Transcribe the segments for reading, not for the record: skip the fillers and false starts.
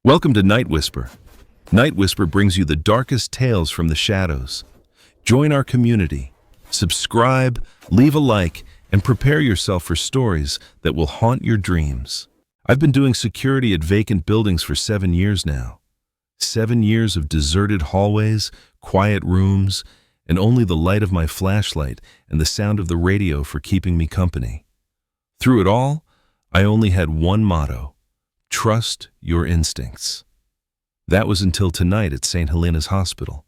Welcome to Night Whisper. Night Whisper brings you the darkest tales from the shadows. Join our community. Subscribe, leave a like, and prepare yourself for stories that will haunt your dreams. I've been doing security at vacant buildings for 7 years now. 7 years of deserted hallways, quiet rooms, and only the light of my flashlight and the sound of the radio for keeping me company. Through it all, I only had one motto: trust your instincts. That was until tonight at St. Helena's Hospital.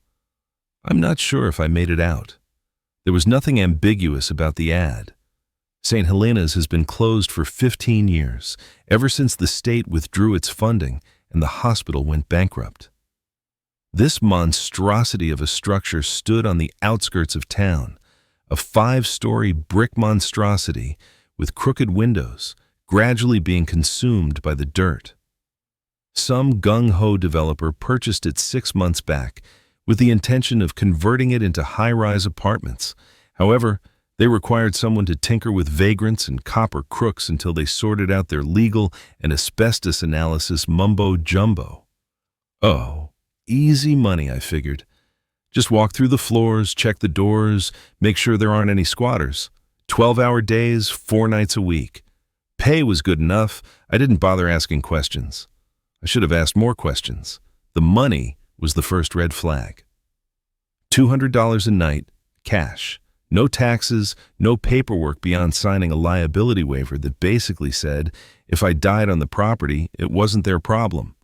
I'm not sure if I made it out. There was nothing ambiguous about the ad. St. Helena's has been closed for 15 years, ever since the state withdrew its funding and the hospital went bankrupt. This monstrosity of a structure stood on the outskirts of town, a 5-story brick monstrosity with crooked windows, gradually being consumed by the dirt. Some gung-ho developer purchased it 6 months back with the intention of converting it into high-rise apartments. However, they required someone to tinker with vagrants and copper crooks until they sorted out their legal and asbestos analysis mumbo-jumbo. Oh, easy money, I figured. Just walk through the floors, check the doors, make sure there aren't any squatters. 12-hour days, 4 nights a week. Pay was good enough. I didn't bother asking questions. I should have asked more questions. The money was the first red flag. $200 a night, cash. No taxes, no paperwork beyond signing a liability waiver that basically said if I died on the property, it wasn't their problem.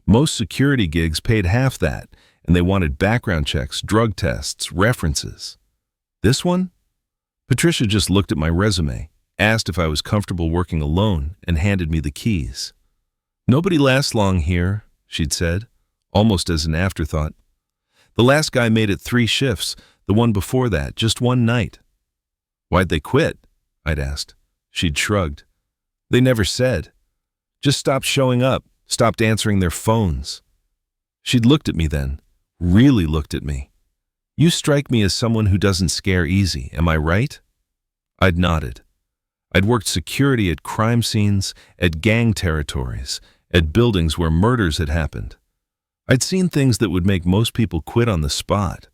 Most security gigs paid half that, and they wanted background checks, drug tests, references. This one? Patricia just looked at my resume, asked if I was comfortable working alone, and handed me the keys. "Nobody lasts long here," she'd said, almost as an afterthought. "The last guy made it 3 shifts, the one before that, just 1 night." "Why'd they quit?" I'd asked. She'd shrugged. "They never said. Just stopped showing up, stopped answering their phones." She'd looked at me then, really looked at me. "You strike me as someone who doesn't scare easy, am I right?" I'd nodded. I'd worked security at crime scenes, at gang territories, at buildings where murders had happened. I'd seen things that would make most people quit on the spot.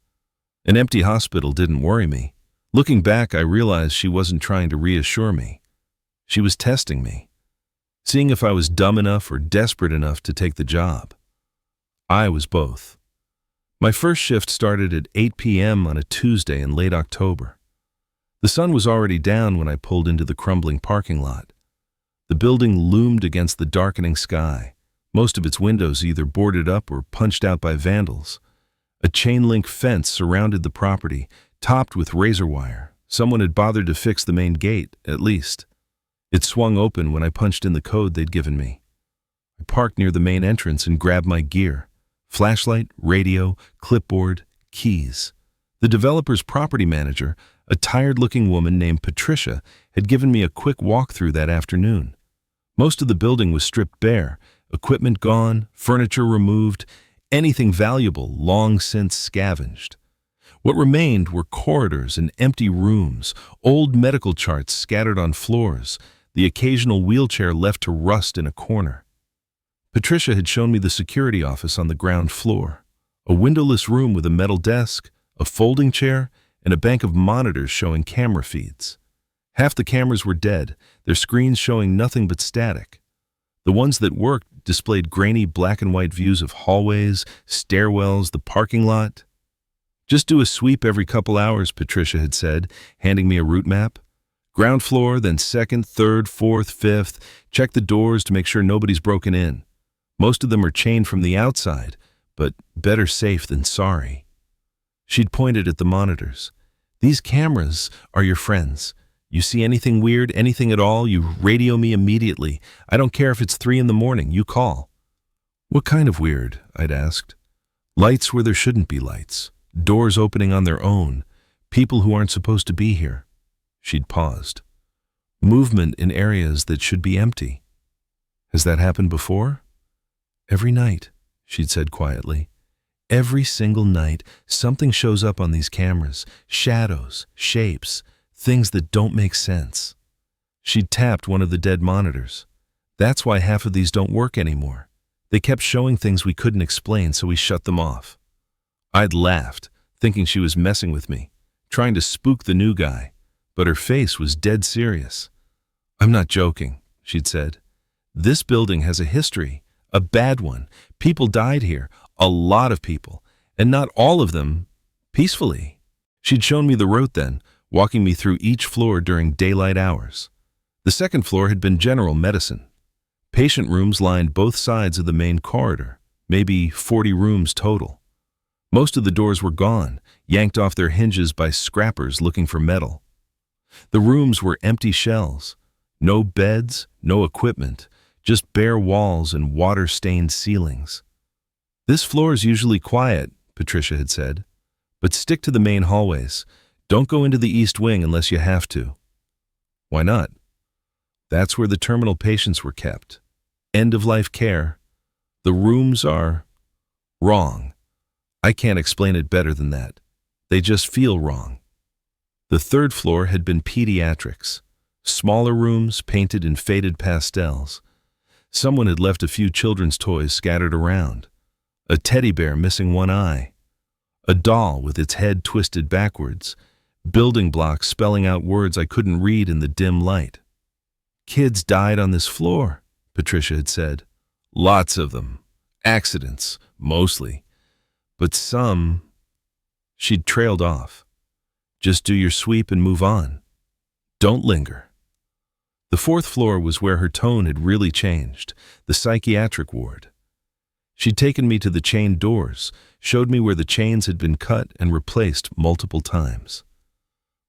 An empty hospital didn't worry me. Looking back, I realized she wasn't trying to reassure me. She was testing me, seeing if I was dumb enough or desperate enough to take the job. I was both. My first shift started at 8 p.m. on a Tuesday in late October. The sun was already down when I pulled into the crumbling parking lot. The building loomed against the darkening sky, most of its windows either boarded up or punched out by vandals. A chain-link fence surrounded the property, topped with razor wire. Someone had bothered to fix the main gate, at least. It swung open when I punched in the code they'd given me. I parked near the main entrance and grabbed my gear: flashlight, radio, clipboard, keys. The developer's property manager, a tired-looking woman named Patricia, had given me a quick walkthrough that afternoon. Most of the building was stripped bare, equipment gone, furniture removed, anything valuable long since scavenged. What remained were corridors and empty rooms, old medical charts scattered on floors, the occasional wheelchair left to rust in a corner. Patricia had shown me the security office on the ground floor, a windowless room with a metal desk, a folding chair, and a bank of monitors showing camera feeds. Half the cameras were dead, their screens showing nothing but static. The ones that worked displayed grainy black and white views of hallways, stairwells, the parking lot. "Just do a sweep every couple hours," Patricia had said, handing me a route map. "Ground floor, then 2nd, 3rd, 4th, 5th. Check the doors to make sure nobody's broken in. Most of them are chained from the outside, but better safe than sorry." She'd pointed at the monitors. "These cameras are your friends. You see anything weird, anything at all, you radio me immediately. I don't care if it's 3 in the morning, you call." "What kind of weird?" I'd asked. "Lights where there shouldn't be lights. Doors opening on their own. People who aren't supposed to be here." She'd paused. "Movement in areas that should be empty." "Has that happened before?" "Every night," she'd said quietly. "Every single night, something shows up on these cameras. Shadows, shapes, things that don't make sense." She'd tapped one of the dead monitors. "That's why half of these don't work anymore. They kept showing things we couldn't explain, so we shut them off. I'd laughed, thinking she was messing with me, trying to spook the new guy, but her face was dead serious. "I'm not joking," she'd said. "This building has a history, a bad one. People died here, a lot of people, and not all of them peacefully." She'd shown me the route then, walking me through each floor during daylight hours. The second floor had been general medicine. Patient rooms lined both sides of the main corridor, maybe 40 rooms total. Most of the doors were gone, yanked off their hinges by scrappers looking for metal. The rooms were empty shells. No beds, no equipment, just bare walls and water-stained ceilings. "This floor is usually quiet," Patricia had said, "but stick to the main hallways. Don't go into the east wing unless you have to." "Why not?" "That's where the terminal patients were kept. End-of-life care. The rooms are wrong. I can't explain it better than that. They just feel wrong." The third floor had been pediatrics. Smaller rooms painted in faded pastels. Someone had left a few children's toys scattered around. A teddy bear missing one eye. A doll with its head twisted backwards. Building blocks spelling out words I couldn't read in the dim light. "Kids died on this floor," Patricia had said. "Lots of them. Accidents, mostly. But some..." She'd trailed off. "Just do your sweep and move on. Don't linger." The fourth floor was where her tone had really changed, the psychiatric ward. She'd taken me to the chained doors, showed me where the chains had been cut and replaced multiple times.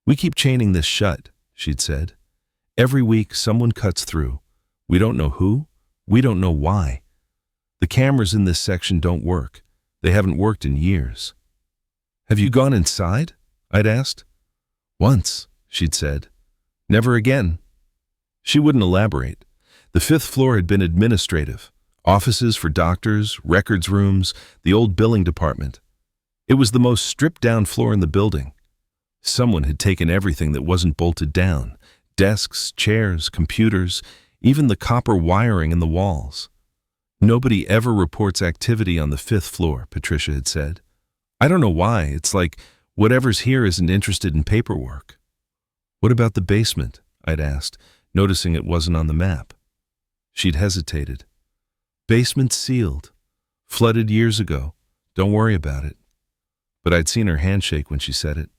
"We keep chaining this shut," she'd said. "Every week someone cuts through. We don't know who, we don't know why. The cameras in this section don't work. They haven't worked in years." "Have you gone inside?" I'd asked. "Once," she'd said. "Never again." She wouldn't elaborate. The fifth floor had been administrative. Offices for doctors, records rooms, the old billing department. It was the most stripped-down floor in the building. Someone had taken everything that wasn't bolted down. Desks, chairs, computers, even the copper wiring in the walls. "Nobody ever reports activity on the fifth floor," Patricia had said. "I don't know why. It's like whatever's here isn't interested in paperwork." "What about the basement?" I'd asked, noticing it wasn't on the map. She'd hesitated. "Basement sealed. Flooded years ago. Don't worry about it." But I'd seen her handshake when she said it.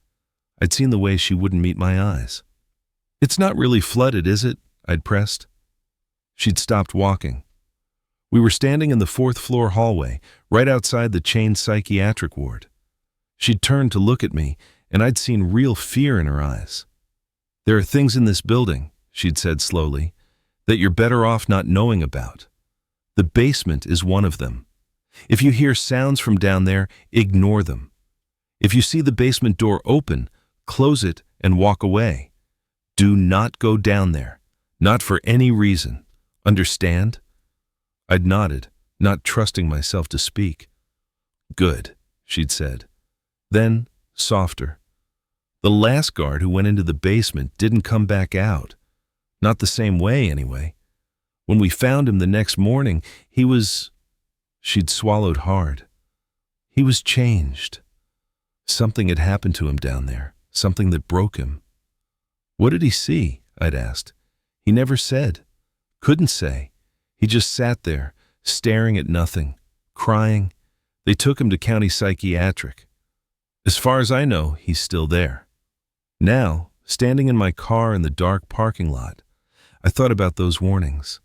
I'd seen the way she wouldn't meet my eyes. "It's not really flooded, is it?" I'd pressed. She'd stopped walking. We were standing in the fourth floor hallway, right outside the chained psychiatric ward. She'd turned to look at me, and I'd seen real fear in her eyes. "There are things in this building," she'd said slowly, "that you're better off not knowing about. The basement is one of them. If you hear sounds from down there, ignore them. If you see the basement door open, close it and walk away. Do not go down there, not for any reason. Understand?" I'd nodded, not trusting myself to speak. "Good," she'd said. Then, softer. "The last guard who went into the basement didn't come back out. Not the same way, anyway. When we found him the next morning, he was..." She'd swallowed hard. "He was changed. Something had happened to him down there, something that broke him." "What did he see?" I'd asked. "He never said. Couldn't say. He just sat there, staring at nothing, crying. They took him to county psychiatric. As far as I know, he's still there." Now, standing in my car in the dark parking lot, I thought about those warnings,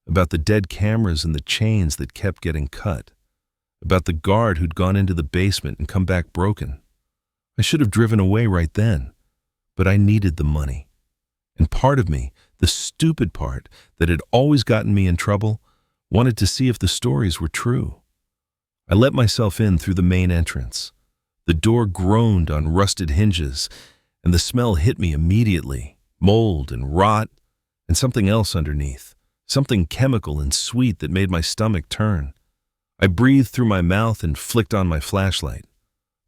about the dead cameras and the chains that kept getting cut, about the guard who'd gone into the basement and come back broken. I should have driven away right then, but I needed the money. And part of me, the stupid part that had always gotten me in trouble, wanted to see if the stories were true. I let myself in through the main entrance. The door groaned on rusted hinges, and the smell hit me immediately, mold and rot, and something else underneath, something chemical and sweet that made my stomach turn. I breathed through my mouth and flicked on my flashlight.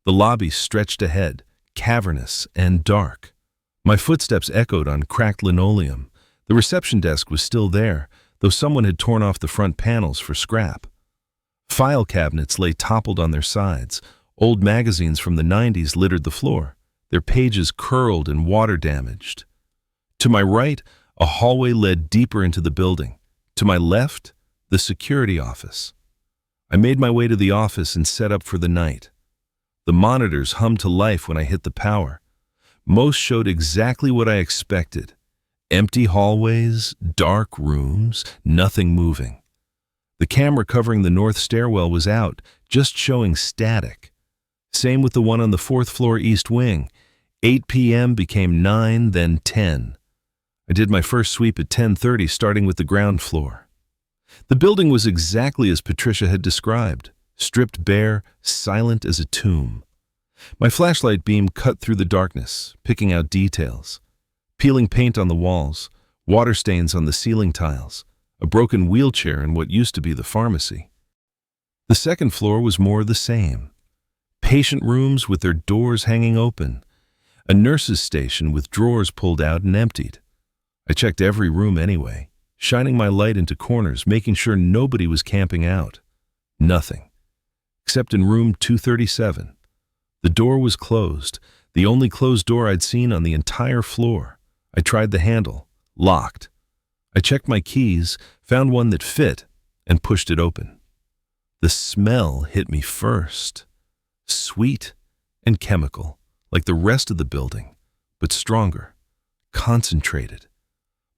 The lobby stretched ahead, cavernous and dark. My footsteps echoed on cracked linoleum. The reception desk was still there, though someone had torn off the front panels for scrap. File cabinets lay toppled on their sides. Old magazines from the 90s littered the floor, their pages curled and water-damaged. To my right, a hallway led deeper into the building. To my left, the security office. I made my way to the office and set up for the night. The monitors hummed to life when I hit the power. Most showed exactly what I expected. Empty hallways, dark rooms, nothing moving. The camera covering the north stairwell was out, just showing static. Same with the one on the 4th floor east wing. 8 p.m. became 9, then 10. I did my first sweep at 10:30, starting with the ground floor. The building was exactly as Patricia had described, stripped bare, silent as a tomb. My flashlight beam cut through the darkness, picking out details. Peeling paint on the walls, water stains on the ceiling tiles, a broken wheelchair in what used to be the pharmacy. The 2nd floor was more the same. Patient rooms with their doors hanging open. A nurse's station with drawers pulled out and emptied. I checked every room anyway, shining my light into corners, making sure nobody was camping out. Nothing. Except in room 237. The door was closed, the only closed door I'd seen on the entire floor. I tried the handle. Locked. I checked my keys, found one that fit, and pushed it open. The smell hit me first. Sweet and chemical, like the rest of the building, but stronger, concentrated.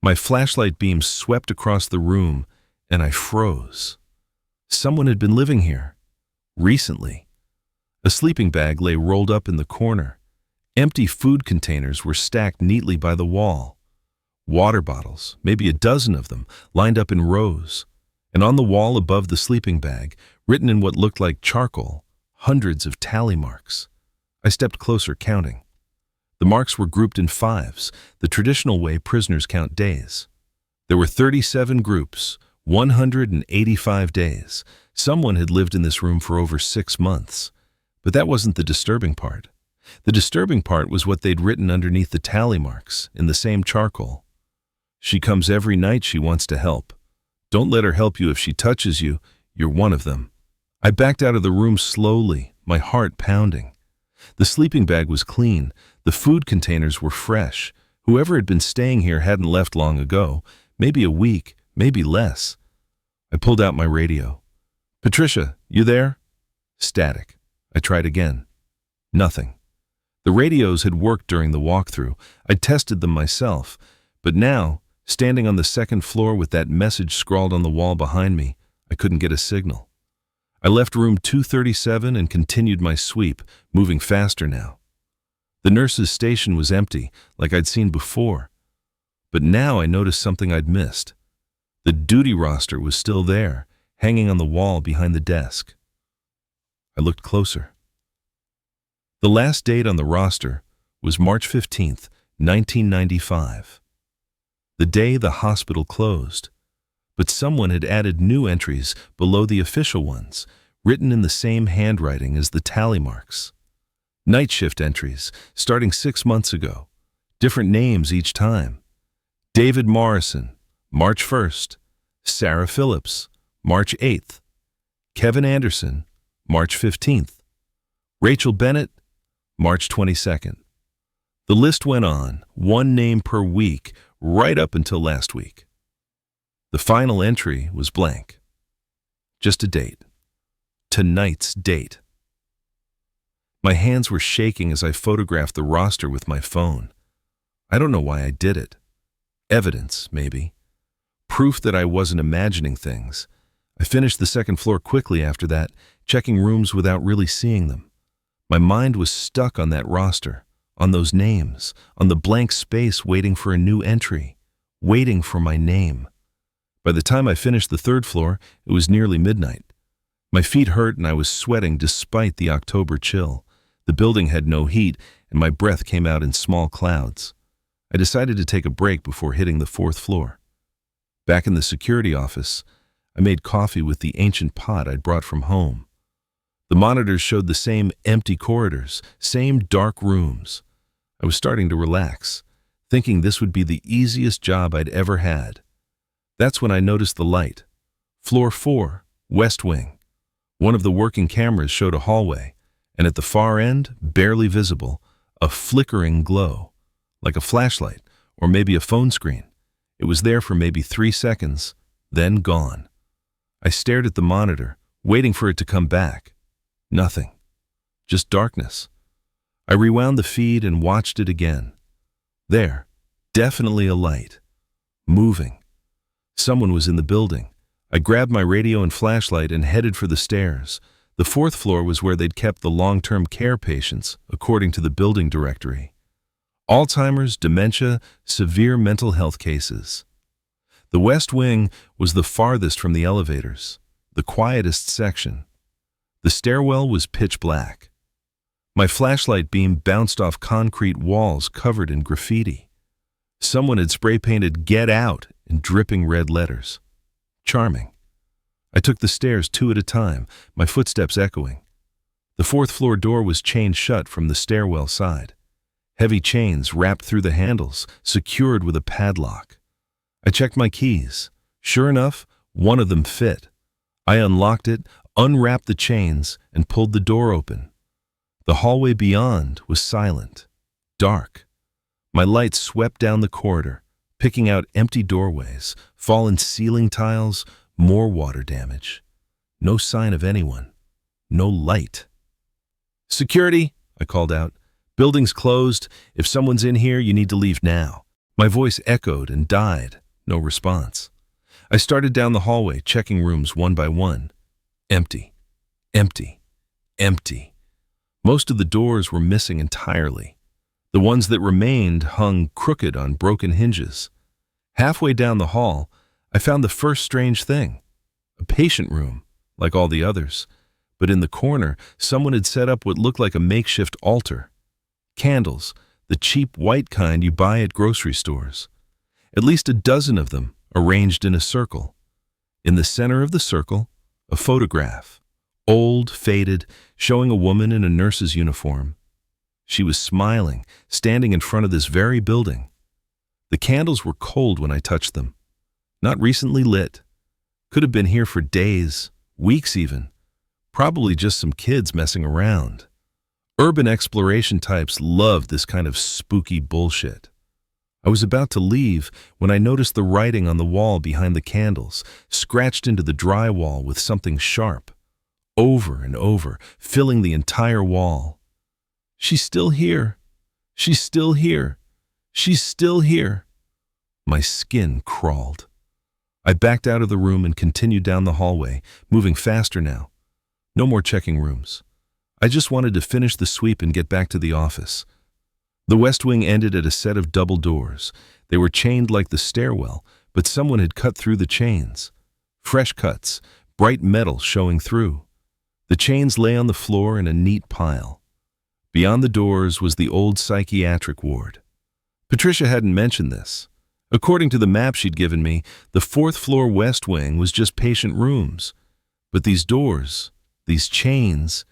My flashlight beam swept across the room, and I froze. Someone had been living here. Recently. A sleeping bag lay rolled up in the corner. Empty food containers were stacked neatly by the wall. Water bottles, maybe a dozen of them, lined up in rows. And on the wall above the sleeping bag, written in what looked like charcoal, hundreds of tally marks. I stepped closer, counting. The marks were grouped in 5s, the traditional way prisoners count days. There were 37 groups, 185 days. Someone had lived in this room for over 6 months. But that wasn't the disturbing part. The disturbing part was what they'd written underneath the tally marks, in the same charcoal. She comes every night, she wants to help. Don't let her help you if she touches you, you're one of them. I backed out of the room slowly, my heart pounding. The sleeping bag was clean, the food containers were fresh. Whoever had been staying here hadn't left long ago, maybe a week, maybe less. I pulled out my radio. "Patricia, you there?" Static. I tried again. Nothing. The radios had worked during the walkthrough. I'd tested them myself. But now, standing on the 2nd floor with that message scrawled on the wall behind me, I couldn't get a signal. I left room 237 and continued my sweep, moving faster now. The nurse's station was empty, like I'd seen before. But now I noticed something I'd missed. The duty roster was still there, hanging on the wall behind the desk. I looked closer. The last date on the roster was March 15th, 1995. The day the hospital closed. But someone had added new entries below the official ones, written in the same handwriting as the tally marks. Night shift entries, starting 6 months ago. Different names each time. David Morrison, March 1st. Sarah Phillips, March 8th. Kevin Anderson, March 15th. Rachel Bennett, March 22nd. The list went on, one name per week, right up until last week. The final entry was blank. Just a date. Tonight's date. My hands were shaking as I photographed the roster with my phone. I don't know why I did it. Evidence, maybe. Proof that I wasn't imagining things. I finished the 2nd floor quickly after that, checking rooms without really seeing them. My mind was stuck on that roster, on those names, on the blank space waiting for a new entry, waiting for my name. By the time I finished the 3rd floor, it was nearly midnight. My feet hurt and I was sweating despite the October chill. The building had no heat and my breath came out in small clouds. I decided to take a break before hitting the 4th floor. Back in the security office, I made coffee with the ancient pot I'd brought from home. The monitors showed the same empty corridors, same dark rooms. I was starting to relax, thinking this would be the easiest job I'd ever had. That's when I noticed the light. Floor 4, West Wing. One of the working cameras showed a hallway, and at the far end, barely visible, a flickering glow, like a flashlight or maybe a phone screen. It was there for maybe 3 seconds, then gone. I stared at the monitor, waiting for it to come back. Nothing. Just darkness. I rewound the feed and watched it again. There, definitely a light. Moving. Someone was in the building. I grabbed my radio and flashlight and headed for the stairs. The 4th floor was where they'd kept the long-term care patients, according to the building directory. Alzheimer's, dementia, severe mental health cases. The West Wing was the farthest from the elevators, the quietest section. The stairwell was pitch black. My flashlight beam bounced off concrete walls covered in graffiti. Someone had spray-painted "Get Out" in dripping red letters. Charming. I took the stairs 2 at a time, my footsteps echoing. The 4th floor door was chained shut from the stairwell side. Heavy chains wrapped through the handles, secured with a padlock. I checked my keys. Sure enough, one of them fit. I unlocked it, unwrapped the chains, and pulled the door open. The hallway beyond was silent, dark. My light swept down the corridor, picking out empty doorways, fallen ceiling tiles, more water damage. No sign of anyone. No light. "Security," I called out. "Building's closed. If someone's in here, you need to leave now." My voice echoed and died. No response. I started down the hallway, checking rooms one by one. Empty. Empty. Empty. Most of the doors were missing entirely. The ones that remained hung crooked on broken hinges. Halfway down the hall, I found the first strange thing. A patient room, like all the others. But in the corner, someone had set up what looked like a makeshift altar. Candles, the cheap white kind you buy at grocery stores. At least a dozen of them, arranged in a circle. In the center of the circle, a photograph. Old, faded, showing a woman in a nurse's uniform. She was smiling, standing in front of this very building. The candles were cold when I touched them. Not recently lit. Could have been here for days, weeks even. Probably just some kids messing around. Urban exploration types loved this kind of spooky bullshit. I was about to leave when I noticed the writing on the wall behind the candles, scratched into the drywall with something sharp. Over and over, filling the entire wall. "She's still here. She's still here. She's still here." My skin crawled. I backed out of the room and continued down the hallway, moving faster now. No more checking rooms. I just wanted to finish the sweep and get back to the office. The West Wing ended at a set of double doors. They were chained like the stairwell, but someone had cut through the chains. Fresh cuts, bright metal showing through. The chains lay on the floor in a neat pile. Beyond the doors was the old psychiatric ward. Patricia hadn't mentioned this. According to the map she'd given me, the 4th floor West Wing was just patient rooms. But these doors, these chains,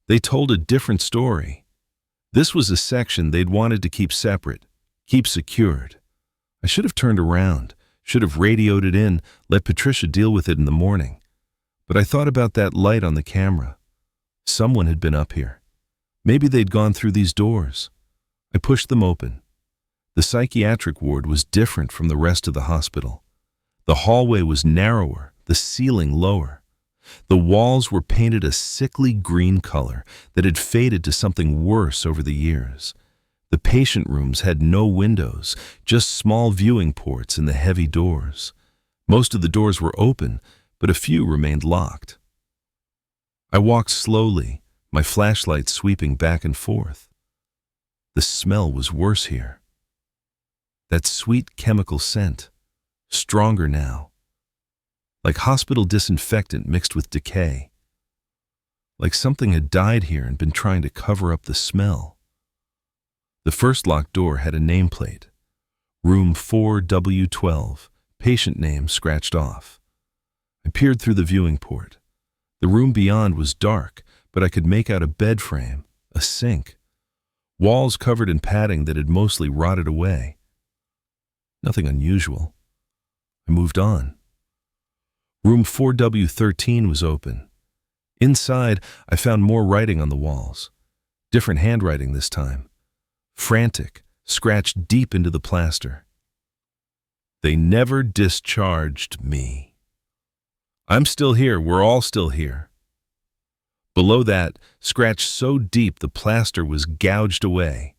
they told a different story. This was a section they'd wanted to keep separate, keep secured. I should have turned around, should have radioed it in, let Patricia deal with it in the morning. But I thought about that light on the camera. Someone had been up here. Maybe they'd gone through these doors. I pushed them open. The psychiatric ward was different from the rest of the hospital. The hallway was narrower, the ceiling lower. The walls were painted a sickly green color that had faded to something worse over the years. The patient rooms had no windows, just small viewing ports in the heavy doors. Most of the doors were open, but a few remained locked. I walked slowly, my flashlight sweeping back and forth. The smell was worse here. That sweet chemical scent, stronger now. Like hospital disinfectant mixed with decay. Like something had died here and been trying to cover up the smell. The first locked door had a nameplate. Room 4W12, patient name scratched off. I peered through the viewing port. The room beyond was dark, but I could make out a bed frame, a sink. Walls covered in padding that had mostly rotted away. Nothing unusual. I moved on. Room 4W13 was open. Inside, I found more writing on the walls. Different handwriting this time. Frantic, scratched deep into the plaster. They never discharged me. I'm still here. We're all still here. Below that, scratched so deep the plaster was gouged away.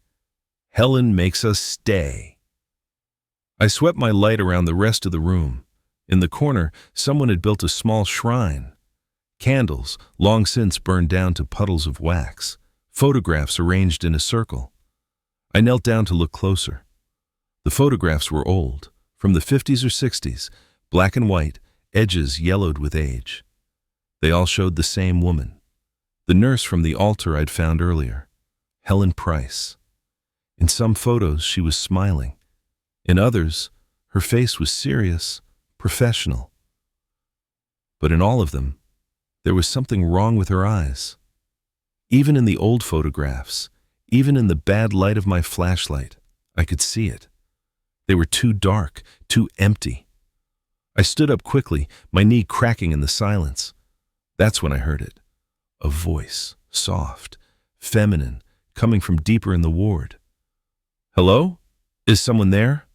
Helen makes us stay. I swept my light around the rest of the room. In the corner, someone had built a small shrine. Candles, long since burned down to puddles of wax. Photographs arranged in a circle. I knelt down to look closer. The photographs were old, from the 50s or 60s, black and white, edges yellowed with age. They all showed the same woman. The nurse from the altar I'd found earlier, Helen Price. In some photos, she was smiling. In others, her face was serious, professional. But in all of them, there was something wrong with her eyes. Even in the old photographs, even in the bad light of my flashlight, I could see it. They were too dark, too empty. I stood up quickly, my knee cracking in the silence. That's when I heard it. A voice, soft, feminine, coming from deeper in the ward. "Hello? Is someone there?"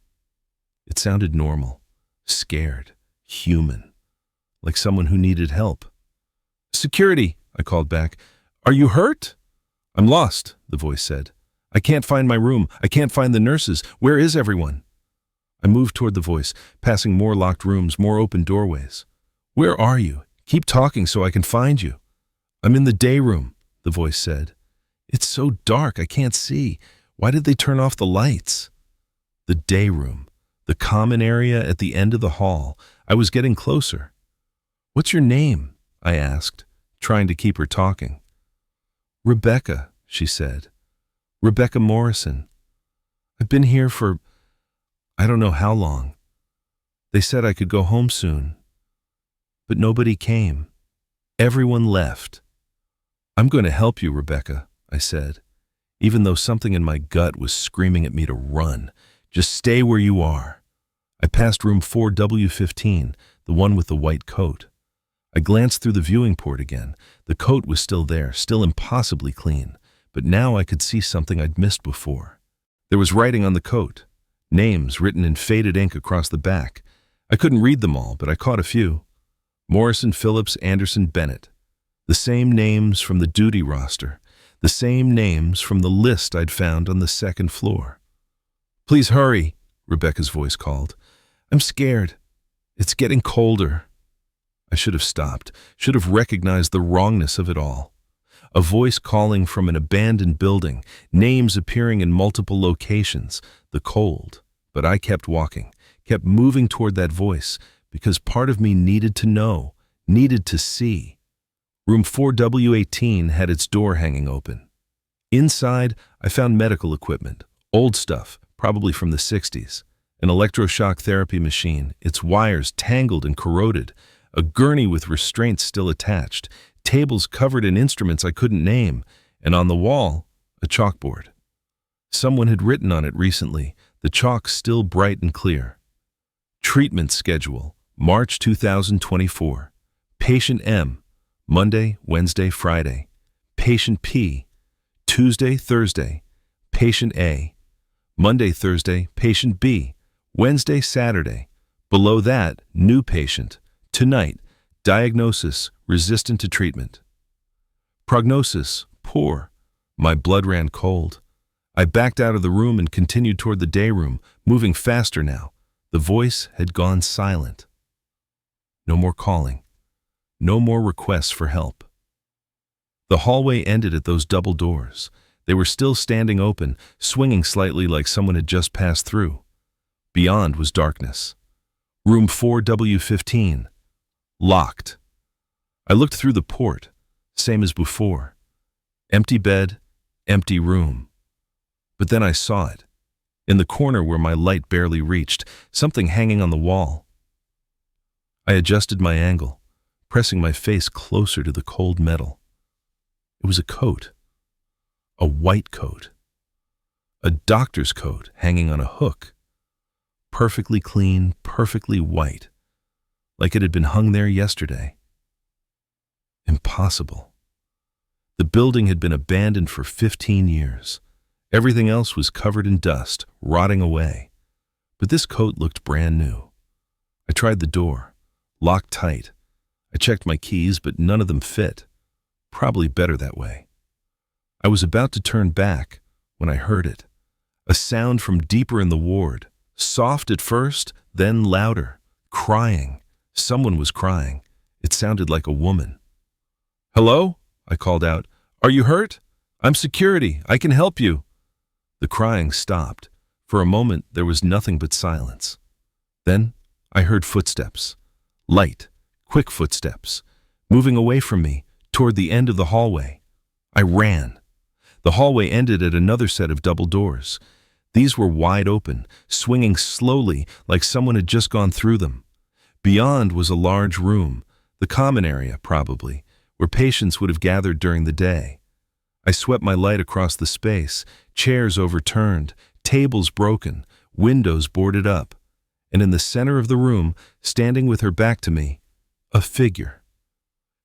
It sounded normal, scared, human, like someone who needed help. "Security," I called back. "Are you hurt?" "I'm lost," the voice said. "I can't find my room. I can't find the nurses. Where is everyone?" I moved toward the voice, passing more locked rooms, more open doorways. "Where are you? Keep talking so I can find you." "I'm in the day room," the voice said. "It's so dark, I can't see. Why did they turn off the lights?" The day room, the common area at the end of the hall. I was getting closer. "What's your name?" I asked, trying to keep her talking. "Rebecca," she said. "Rebecca Morrison. I've been here for I don't know how long. They said I could go home soon. But nobody came. Everyone left." "I'm going to help you, Rebecca," I said, even though something in my gut was screaming at me to run. "Just stay where you are." I passed room 4W15, the one with the white coat. I glanced through the viewing port again. The coat was still there, still impossibly clean, but now I could see something I'd missed before. There was writing on the coat, names written in faded ink across the back. I couldn't read them all, but I caught a few. Morrison, Phillips, Anderson, Bennett. The same names from the duty roster, the same names from the list I'd found on the second floor. "Please hurry," Rebecca's voice called. "I'm scared. It's getting colder." I should have stopped, should have recognized the wrongness of it all. A voice calling from an abandoned building, names appearing in multiple locations, the cold. But I kept walking, kept moving toward that voice, because part of me needed to know, needed to see. Room 4W18 had its door hanging open. Inside, I found medical equipment, old stuff, probably from the 60s. An electroshock therapy machine, its wires tangled and corroded, a gurney with restraints still attached, tables covered in instruments I couldn't name, and on the wall, a chalkboard. Someone had written on it recently, the chalk still bright and clear. Treatment schedule, March 2024. Patient M, Monday, Wednesday, Friday. Patient P, Tuesday, Thursday. Patient A, Monday, Thursday. Patient B, Wednesday, Saturday. Below that, new patient. Tonight, diagnosis, resistant to treatment. Prognosis, poor. My blood ran cold. I backed out of the room and continued toward the day room, moving faster now. The voice had gone silent. No more calling. No more requests for help. The hallway ended at those double doors. They were still standing open, swinging slightly like someone had just passed through. Beyond was darkness. Room 4W15. Locked. I looked through the port, same as before. Empty bed, empty room. But then I saw it. In the corner where my light barely reached, something hanging on the wall. I adjusted my angle, pressing my face closer to the cold metal. It was a coat. A white coat. A doctor's coat hanging on a hook. Perfectly clean, perfectly white. Like it had been hung there yesterday. Impossible. impossible. The building had been abandoned for 15 years. Everything else was covered in dust, rotting away. But this coat looked brand new. I tried the door, locked tight. I checked my keys, but none of them fit. Probably better that way. I was about to turn back when I heard it. A sound from deeper in the ward. Soft at first, then louder. Crying. Someone was crying. It sounded like a woman. "Hello?" I called out. "Are you hurt? I'm security. I can help you." The crying stopped. For a moment, there was nothing but silence. Then I heard footsteps. Light, quick footsteps, moving away from me toward the end of the hallway. I ran. The hallway ended at another set of double doors. These were wide open, swinging slowly like someone had just gone through them. Beyond was a large room, the common area, probably, where patients would have gathered during the day. I swept my light across the space, chairs overturned, tables broken, windows boarded up, and in the center of the room, standing with her back to me, a figure.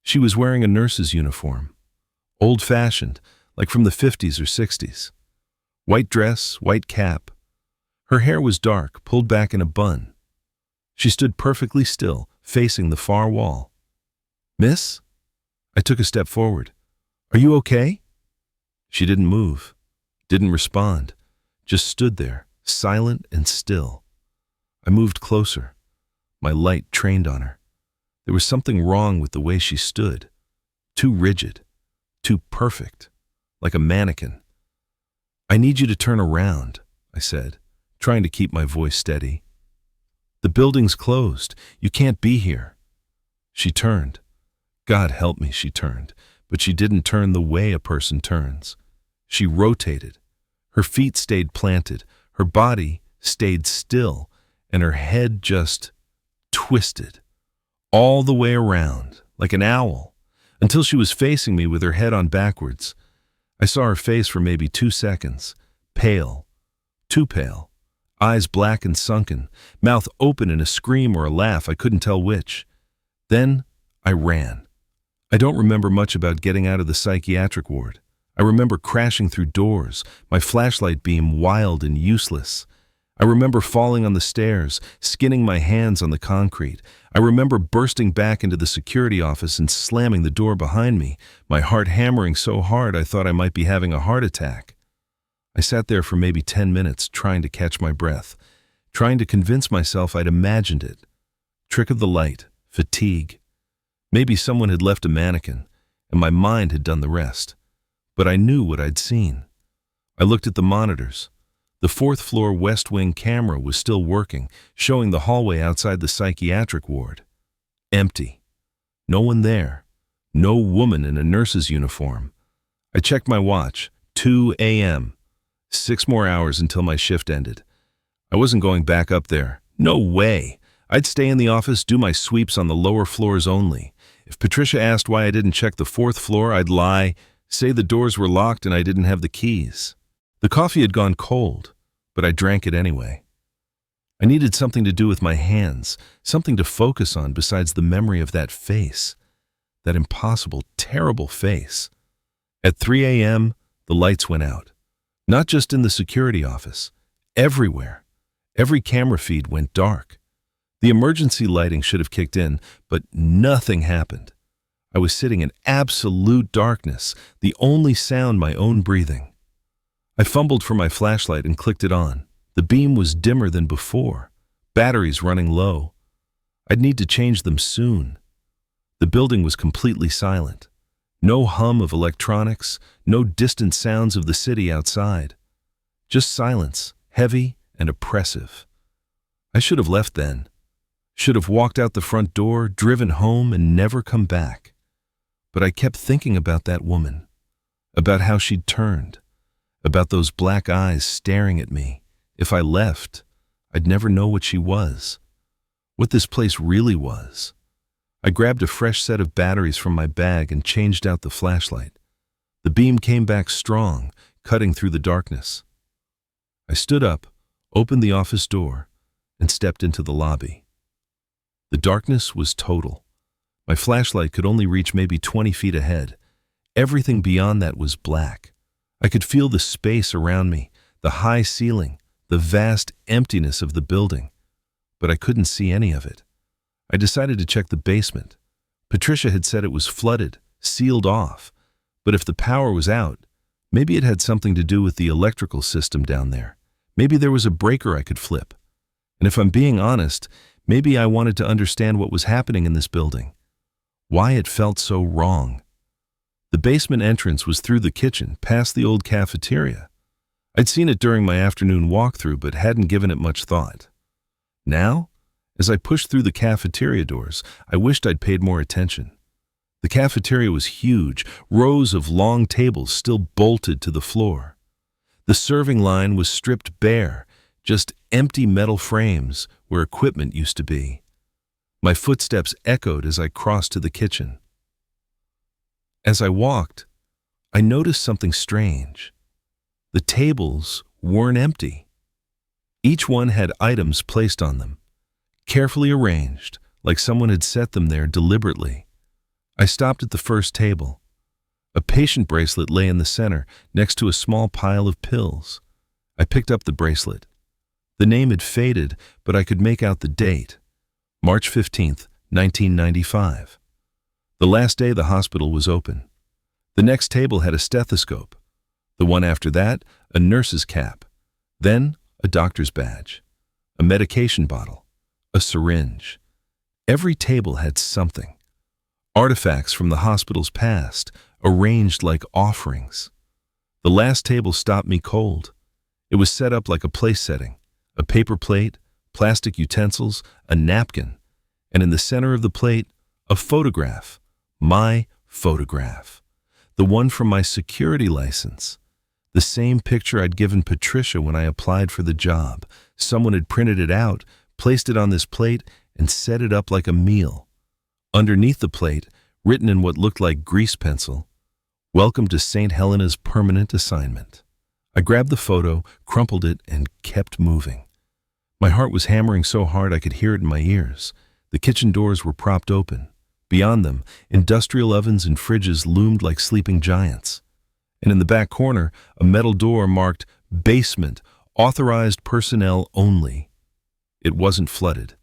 She was wearing a nurse's uniform, old-fashioned, like from the 50s or 60s. White dress, white cap. Her hair was dark, pulled back in a bun. She stood perfectly still, facing the far wall. "Miss?" I took a step forward. "Are you okay?" She didn't move, didn't respond, just stood there, silent and still. I moved closer, my light trained on her. There was something wrong with the way she stood. Too rigid, too perfect, like a mannequin. "I need you to turn around," I said, trying to keep my voice steady. "The building's closed. You can't be here." She turned. God help me, she turned, but she didn't turn the way a person turns. She rotated. Her feet stayed planted, her body stayed still, and her head just twisted, all the way around, like an owl, until she was facing me with her head on backwards. I saw her face for maybe 2 seconds, pale, too pale, eyes black and sunken, mouth open in a scream or a laugh, I couldn't tell which. Then I ran. I don't remember much about getting out of the psychiatric ward. I remember crashing through doors, my flashlight beam wild and useless. I remember falling on the stairs, skinning my hands on the concrete. I remember bursting back into the security office and slamming the door behind me, my heart hammering so hard I thought I might be having a heart attack. I sat there for maybe 10 minutes trying to catch my breath, trying to convince myself I'd imagined it. Trick of the light, fatigue. Maybe someone had left a mannequin, and my mind had done the rest. But I knew what I'd seen. I looked at the monitors. The 4th floor West Wing camera was still working, showing the hallway outside the psychiatric ward. Empty. No one there. No woman in a nurse's uniform. I checked my watch. 2 a.m. 6 more hours until my shift ended. I wasn't going back up there. No way. I'd stay in the office, do my sweeps on the lower floors only. If Patricia asked why I didn't check the 4th floor, I'd lie, say the doors were locked and I didn't have the keys. The coffee had gone cold, but I drank it anyway. I needed something to do with my hands, something to focus on besides the memory of that face, that impossible, terrible face. At 3 a.m., the lights went out. Not just in the security office, everywhere. Every camera feed went dark. The emergency lighting should have kicked in, but nothing happened. I was sitting in absolute darkness, the only sound my own breathing. I fumbled for my flashlight and clicked it on. The beam was dimmer than before, batteries running low. I'd need to change them soon. The building was completely silent. No hum of electronics, no distant sounds of the city outside. Just silence, heavy and oppressive. I should have left then. Should have walked out the front door, driven home, and never come back. But I kept thinking about that woman, about how she'd turned, about those black eyes staring at me. If I left, I'd never know what she was, what this place really was. I grabbed a fresh set of batteries from my bag and changed out the flashlight. The beam came back strong, cutting through the darkness. I stood up, opened the office door, and stepped into the lobby. The darkness was total. My flashlight could only reach maybe 20 feet ahead. Everything beyond that was black. I could feel the space around me, the high ceiling, the vast emptiness of the building. But I couldn't see any of it. I decided to check the basement. Patricia had said it was flooded, sealed off. But if the power was out, maybe it had something to do with the electrical system down there. Maybe there was a breaker I could flip. And if I'm being honest, maybe I wanted to understand what was happening in this building. Why it felt so wrong. The basement entrance was through the kitchen, past the old cafeteria. I'd seen it during my afternoon walkthrough, but hadn't given it much thought. Now, as I pushed through the cafeteria doors, I wished I'd paid more attention. The cafeteria was huge, rows of long tables still bolted to the floor. The serving line was stripped bare, just empty metal frames where equipment used to be. My footsteps echoed as I crossed to the kitchen. As I walked, I noticed something strange. The tables weren't empty. Each one had items placed on them, carefully arranged, like someone had set them there deliberately. I stopped at the first table. A patient bracelet lay in the center, next to a small pile of pills. I picked up the bracelet. The name had faded, but I could make out the date. March 15th, 1995. The last day the hospital was open. The next table had a stethoscope. The one after that, a nurse's cap. Then, a doctor's badge. A medication bottle. A syringe. Every table had something. Artifacts from the hospital's past, arranged like offerings. The last table stopped me cold. It was set up like a place setting. A paper plate, plastic utensils, a napkin, and in the center of the plate, a photograph. My photograph. The one from my security license. The same picture I'd given Patricia when I applied for the job. Someone had printed it out, placed it on this plate, and set it up like a meal. Underneath the plate, written in what looked like grease pencil, "Welcome to St. Helena's permanent assignment." I grabbed the photo, crumpled it, and kept moving. My heart was hammering so hard I could hear it in my ears. The kitchen doors were propped open. Beyond them, industrial ovens and fridges loomed like sleeping giants. And in the back corner, a metal door marked "Basement, authorized personnel only." It wasn't flooded.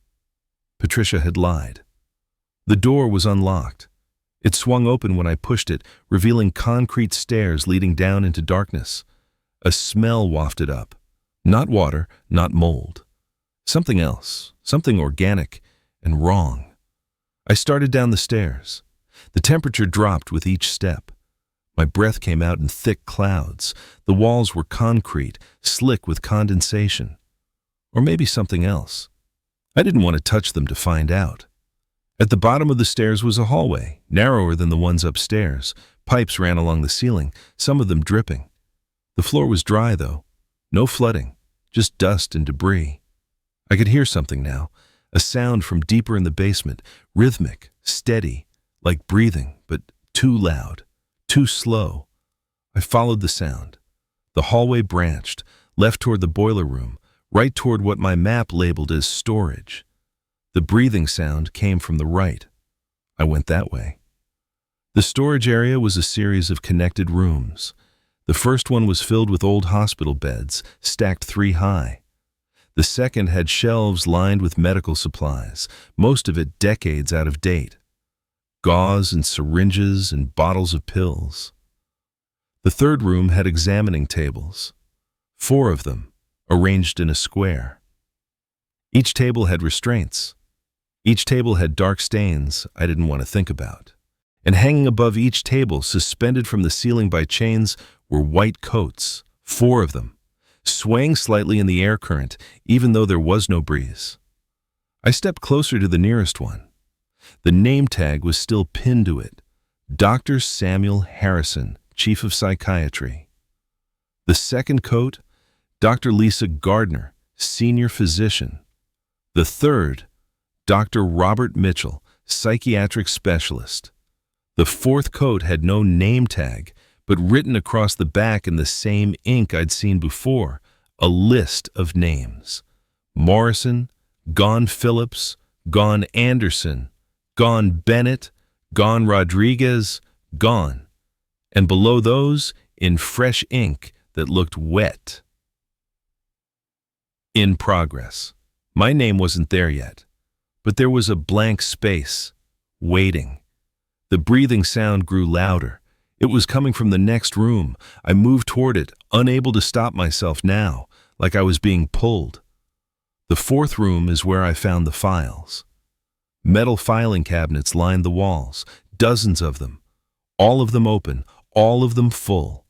Patricia had lied. The door was unlocked. It swung open when I pushed it, revealing concrete stairs leading down into darkness. A smell wafted up. Not water, not mold. Something else, something organic and wrong. I started down the stairs. The temperature dropped with each step. My breath came out in thick clouds. The walls were concrete, slick with condensation. Or maybe something else. I didn't want to touch them to find out. At the bottom of the stairs was a hallway, narrower than the ones upstairs. Pipes ran along the ceiling, some of them dripping. The floor was dry, though. No flooding, just dust and debris. I could hear something now, a sound from deeper in the basement, rhythmic, steady, like breathing, but too loud, too slow. I followed the sound. The hallway branched, left toward the boiler room, right toward what my map labeled as storage. The breathing sound came from the right. I went that way. The storage area was a series of connected rooms. The first one was filled with old hospital beds, stacked 3 high. The second had shelves lined with medical supplies, most of it decades out of date. Gauze and syringes and bottles of pills. The third room had examining tables, 4 of them, arranged in a square. Each table had restraints. Each table had dark stains I didn't want to think about. And hanging above each table, suspended from the ceiling by chains, were white coats, 4 of them, swaying slightly in the air current, even though there was no breeze. I stepped closer to the nearest one. The name tag was still pinned to it. Dr. Samuel Harrison, Chief of Psychiatry. The second coat, Dr. Lisa Gardner, Senior Physician. The third, Dr. Robert Mitchell, Psychiatric Specialist. The fourth coat had no name tag, but written across the back in the same ink I'd seen before, a list of names. Morrison, Gone Phillips, Gone Anderson, Gone Bennett, Gone Rodriguez, gone. And below those, in fresh ink that looked wet. In progress. My name wasn't there yet, but there was a blank space, waiting. The breathing sound grew louder. It was coming from the next room. I moved toward it, unable to stop myself now, like I was being pulled. The fourth room is where I found the files. Metal filing cabinets lined the walls, dozens of them. All of them open, all of them full.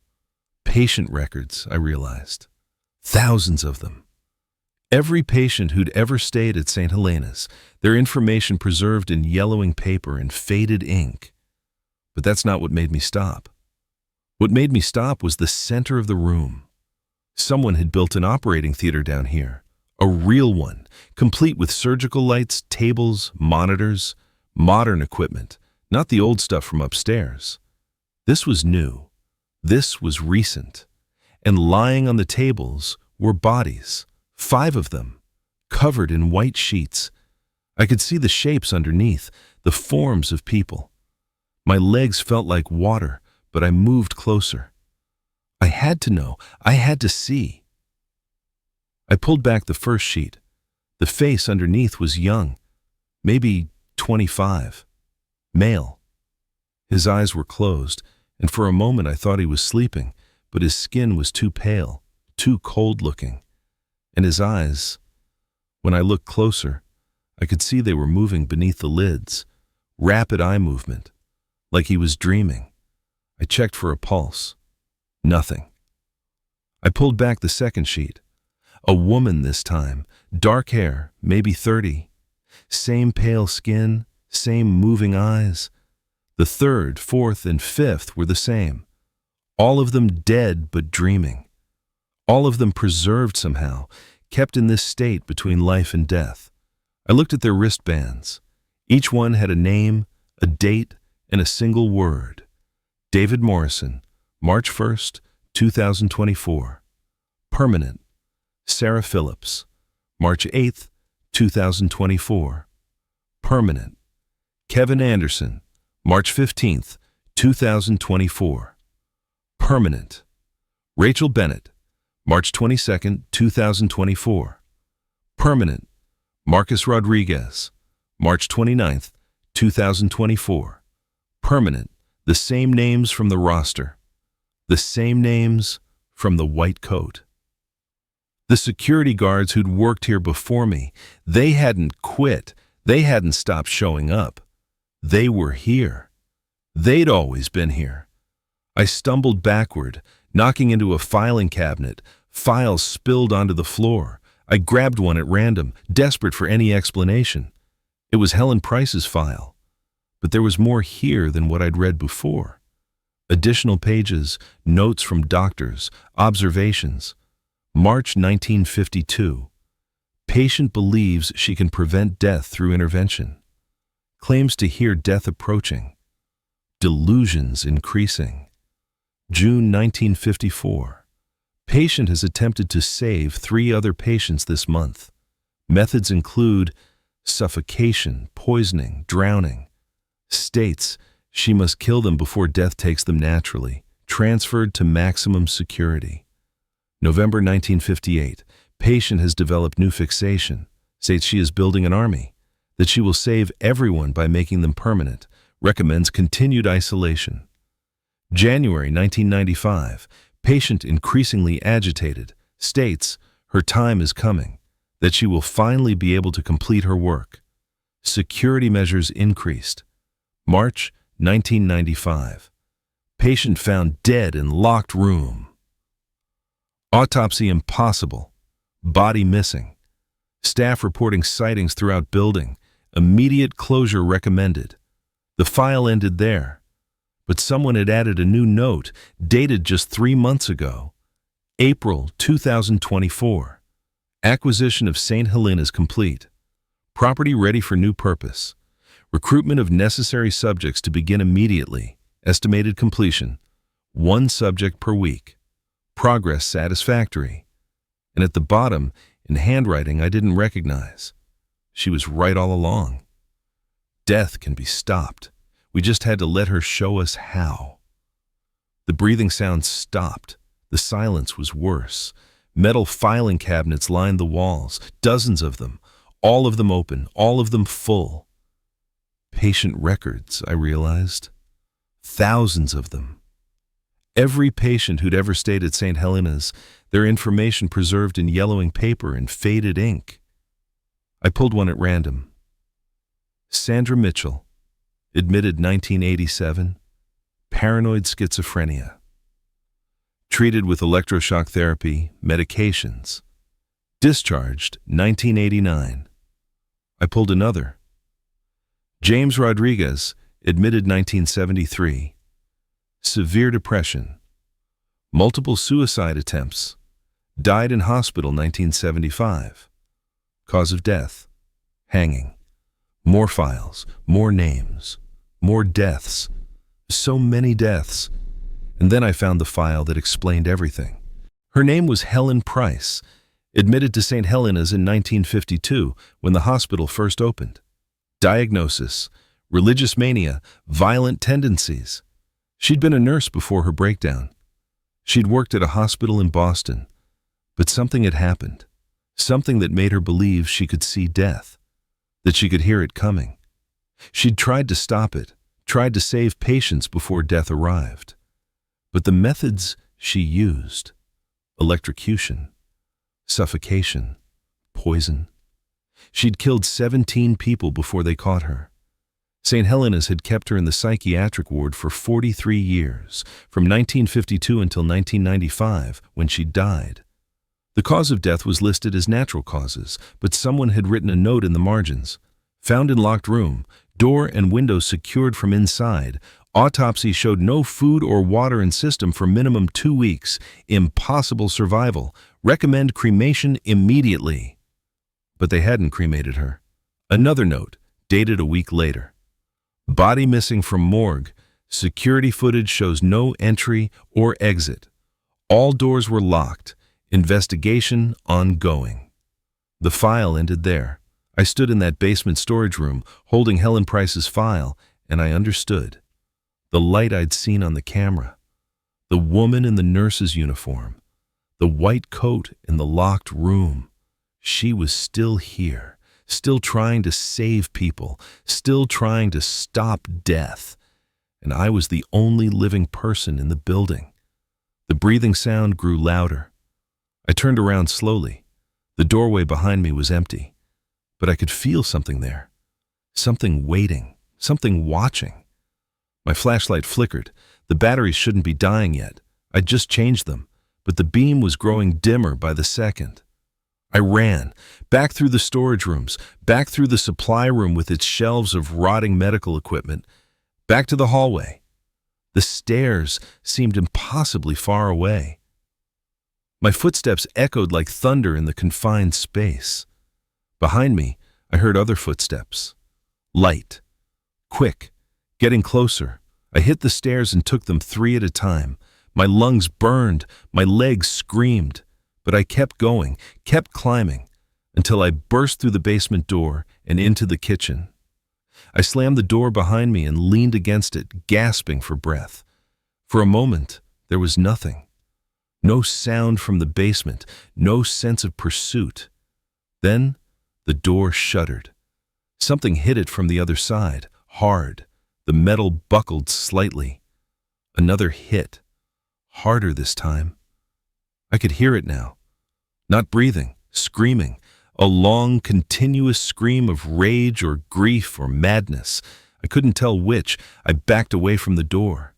Patient records, I realized. Thousands of them. Every patient who'd ever stayed at St. Helena's, their information preserved in yellowing paper and faded ink. But that's not what made me stop. What made me stop was the center of the room. Someone had built an operating theater down here. A real one, complete with surgical lights, tables, monitors, modern equipment, not the old stuff from upstairs. This was new. This was recent. And lying on the tables were bodies, 5 of them, covered in white sheets. I could see the shapes underneath, the forms of people. My legs felt like water, but I moved closer. I had to know. I had to see. I pulled back the first sheet. The face underneath was young, maybe 25, male. His eyes were closed, and for a moment I thought he was sleeping, but his skin was too pale, too cold-looking. And his eyes, when I looked closer, I could see they were moving beneath the lids, rapid eye movement, like he was dreaming. I checked for a pulse. Nothing. I pulled back the second sheet. A woman this time, dark hair, maybe 30. Same pale skin, same moving eyes. The third, fourth, and fifth were the same. All of them dead but dreaming. All of them preserved somehow, kept in this state between life and death. I looked at their wristbands. Each one had a name, a date, and a single word. David Morrison, March 1st, 2024. Permanent. Sarah Phillips, March 8th, 2024. Permanent. Kevin Anderson, March 15th, 2024. Permanent. Rachel Bennett, March 22nd, 2024. Permanent. Marcus Rodriguez, March 29th, 2024. Permanent. The same names from the roster. The same names from the white coat. The security guards who'd worked here before me, they hadn't quit. They hadn't stopped showing up. They were here. They'd always been here. I stumbled backward, knocking into a filing cabinet. Files spilled onto the floor. I grabbed one at random, desperate for any explanation. It was Helen Price's file. But there was more here than what I'd read before. Additional pages, notes from doctors, observations. March 1952. Patient believes she can prevent death through intervention. Claims to hear death approaching. Delusions increasing. June 1954. Patient has attempted to save 3 other patients this month. Methods include suffocation, poisoning, drowning. States she must kill them before death takes them naturally. Transferred to maximum security. November 1958. Patient has developed new fixation. States she is building an army. That she will save everyone by making them permanent. Recommends continued isolation. January 1995. Patient increasingly agitated. States her time is coming. That she will finally be able to complete her work. Security measures increased. March 1995. Patient found dead in locked room. Autopsy impossible. Body missing. Staff reporting sightings throughout building. Immediate closure recommended. The file ended there. But someone had added a new note, dated just 3 months ago. April 2024. Acquisition of St. Helena's complete. Property ready for new purpose. Recruitment of necessary subjects to begin immediately. Estimated completion. 1 subject per week. Progress satisfactory. And at the bottom, in handwriting I didn't recognize. She was right all along. Death can be stopped. We just had to let her show us how. The breathing sounds stopped. The silence was worse. Metal filing cabinets lined the walls, dozens of them, all of them open, all of them full. Patient records, I realized. Thousands of them. Every patient who'd ever stayed at St. Helena's, their information preserved in yellowing paper and faded ink. I pulled one at random. Sandra Mitchell, admitted 1987, paranoid schizophrenia. Treated with electroshock therapy, medications. Discharged 1989. I pulled another. James Rodriguez, admitted 1973. Severe depression. Multiple suicide attempts. Died in hospital 1975. Cause of death. Hanging. More files, more names, more deaths. So many deaths. And then I found the file that explained everything. Her name was Helen Price, admitted to St. Helena's in 1952 when the hospital first opened. Diagnosis: religious mania, violent tendencies. She'd been a nurse before her breakdown. She'd worked at a hospital in Boston, but something had happened. Something that made her believe she could see death, that she could hear it coming. She'd tried to stop it, tried to save patients before death arrived. But the methods she used, electrocution, suffocation, poison. She'd killed 17 people before they caught her. St. Helena's had kept her in the psychiatric ward for 43 years, from 1952 until 1995, when she died. The cause of death was listed as natural causes, but someone had written a note in the margins. Found in locked room, door and window secured from inside. Autopsy showed no food or water in system for minimum 2 weeks. Impossible survival. Recommend cremation immediately. But they hadn't cremated her. Another note, dated a week later. Body missing from morgue. Security footage shows no entry or exit. All doors were locked. Investigation ongoing. The file ended there. I stood in that basement storage room, holding Helen Price's file, and I understood. The light I'd seen on the camera. The woman in the nurse's uniform. The white coat in the locked room. She was still here, still trying to save people, still trying to stop death. And I was the only living person in the building. The breathing sound grew louder. I turned around slowly. The doorway behind me was empty, but I could feel something there. Something waiting, something watching. My flashlight flickered. The batteries shouldn't be dying yet. I'd just changed them, but the beam was growing dimmer by the second. I ran, back through the storage rooms, back through the supply room with its shelves of rotting medical equipment, back to the hallway. The stairs seemed impossibly far away. My footsteps echoed like thunder in the confined space. Behind me, I heard other footsteps. Light. Quick. Getting closer. I hit the stairs and took them 3 at a time. My lungs burned. My legs screamed. But I kept going, kept climbing, until I burst through the basement door and into the kitchen. I slammed the door behind me and leaned against it, gasping for breath. For a moment, there was nothing. No sound from the basement, no sense of pursuit. Then, the door shuddered. Something hit it from the other side, hard. The metal buckled slightly. Another hit, harder this time. I could hear it now. Not breathing, screaming. A long, continuous scream of rage or grief or madness. I couldn't tell which. I backed away from the door.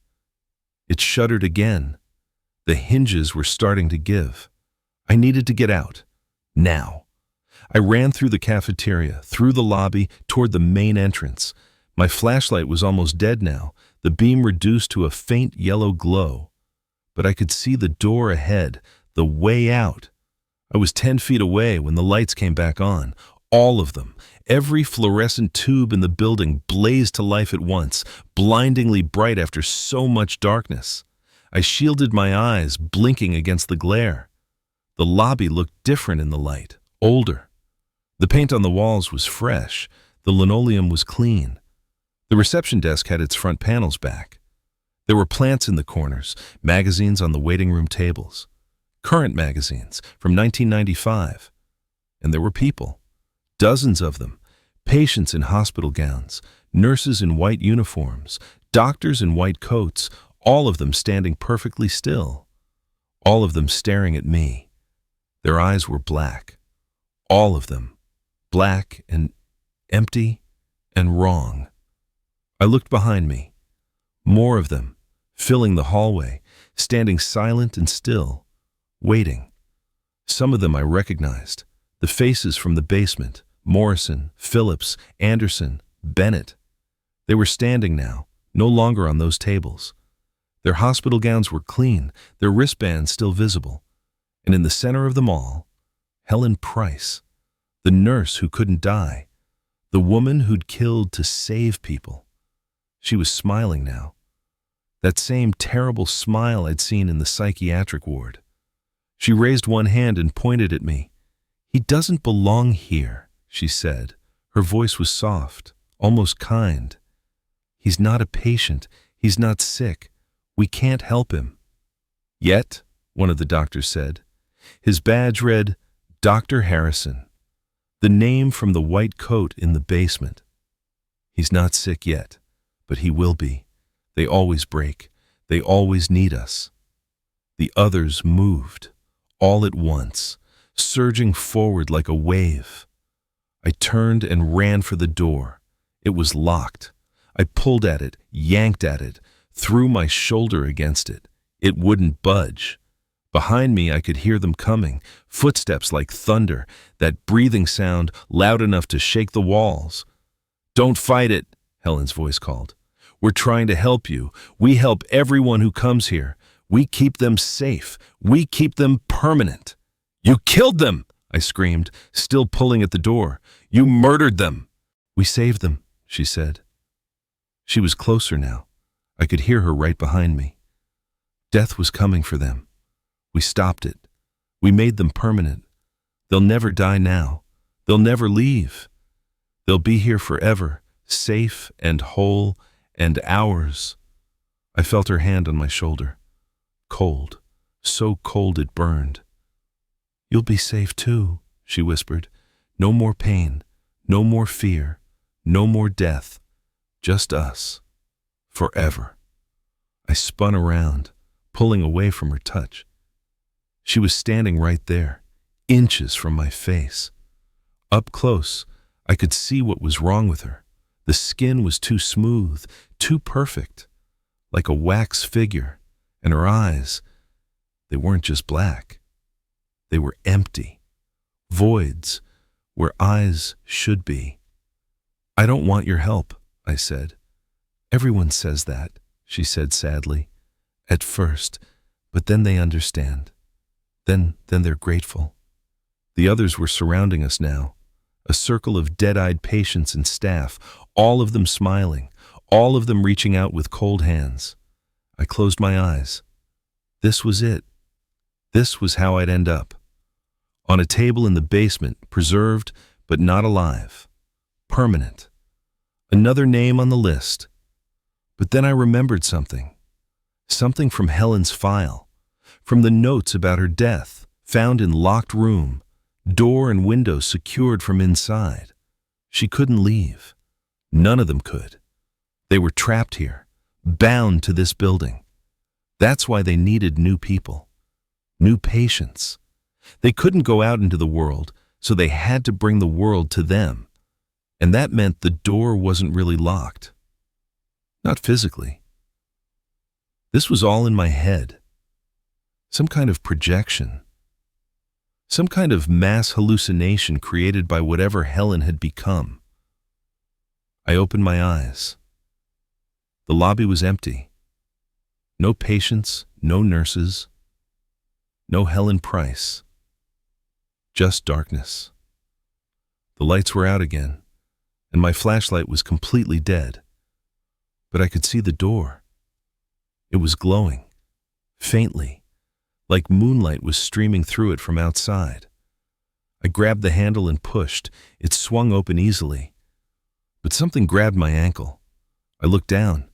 It shuddered again. The hinges were starting to give. I needed to get out. Now. I ran through the cafeteria, through the lobby, toward the main entrance. My flashlight was almost dead now, the beam reduced to a faint yellow glow. But I could see the door ahead, the way out. I was 10 feet away when the lights came back on. All of them. Every fluorescent tube in the building blazed to life at once, blindingly bright after so much darkness. I shielded my eyes, blinking against the glare. The lobby looked different in the light, older. The paint on the walls was fresh. The linoleum was clean. The reception desk had its front panels back. There were plants in the corners, magazines on the waiting room tables, current magazines from 1995. And there were people, dozens of them, patients in hospital gowns, nurses in white uniforms, doctors in white coats, all of them standing perfectly still, all of them staring at me. Their eyes were black, all of them, black and empty and wrong. I looked behind me. More of them, filling the hallway, standing silent and still, waiting. Some of them I recognized, the faces from the basement, Morrison, Phillips, Anderson, Bennett. They were standing now, no longer on those tables. Their hospital gowns were clean, their wristbands still visible. And in the center of them all, Helen Price, the nurse who couldn't die, the woman who'd killed to save people. She was smiling now. That same terrible smile I'd seen in the psychiatric ward. She raised one hand and pointed at me. "He doesn't belong here," she said. Her voice was soft, almost kind. "He's not a patient. He's not sick. We can't help him." "Yet," one of the doctors said. His badge read, Dr. Harrison, the name from the white coat in the basement. "He's not sick yet, but he will be. They always break. They always need us." The others moved, all at once, surging forward like a wave. I turned and ran for the door. It was locked. I pulled at it, yanked at it, threw my shoulder against it. It wouldn't budge. Behind me I could hear them coming, footsteps like thunder, that breathing sound loud enough to shake the walls. "Don't fight it," Helen's voice called. "We're trying to help you. We help everyone who comes here. We keep them safe. We keep them permanent." "You killed them!" I screamed, still pulling at the door. "You murdered them!" "We saved them," she said. She was closer now. I could hear her right behind me. Death was coming for them. We stopped it. We made them permanent. They'll never die now. They'll never leave. They'll be here forever, safe and whole and ours. I felt her hand on my shoulder. Cold, so cold it burned. "You'll be safe too," she whispered. "No more pain, no more fear, no more death. Just us. Forever." I spun around, pulling away from her touch. She was standing right there, inches from my face. Up close, I could see what was wrong with her. The skin was too smooth, too perfect, like a wax figure, and her eyes, they weren't just black. They were empty, voids where eyes should be. "I don't want your help," I said. "Everyone says that," she said sadly. "At first, but then they understand. Then they're grateful." The others were surrounding us now, a circle of dead-eyed patients and staff, all of them smiling, all of them reaching out with cold hands. I closed my eyes. This was it. This was how I'd end up. On a table in the basement, preserved but not alive. Permanent. Another name on the list. But then I remembered something. Something from Helen's file. From the notes about her death, found in locked room, door and window secured from inside. She couldn't leave. None of them could. They were trapped here, bound to this building. That's why they needed new people, new patients. They couldn't go out into the world, so they had to bring the world to them. And that meant the door wasn't really locked. Not physically. This was all in my head. Some kind of projection. Some kind of mass hallucination created by whatever Helen had become. I opened my eyes. The lobby was empty. No patients, no nurses, no Helen Price. Just darkness. The lights were out again, and my flashlight was completely dead. But I could see the door. It was glowing, faintly, like moonlight was streaming through it from outside. I grabbed the handle and pushed. It swung open easily. But something grabbed my ankle. I looked down.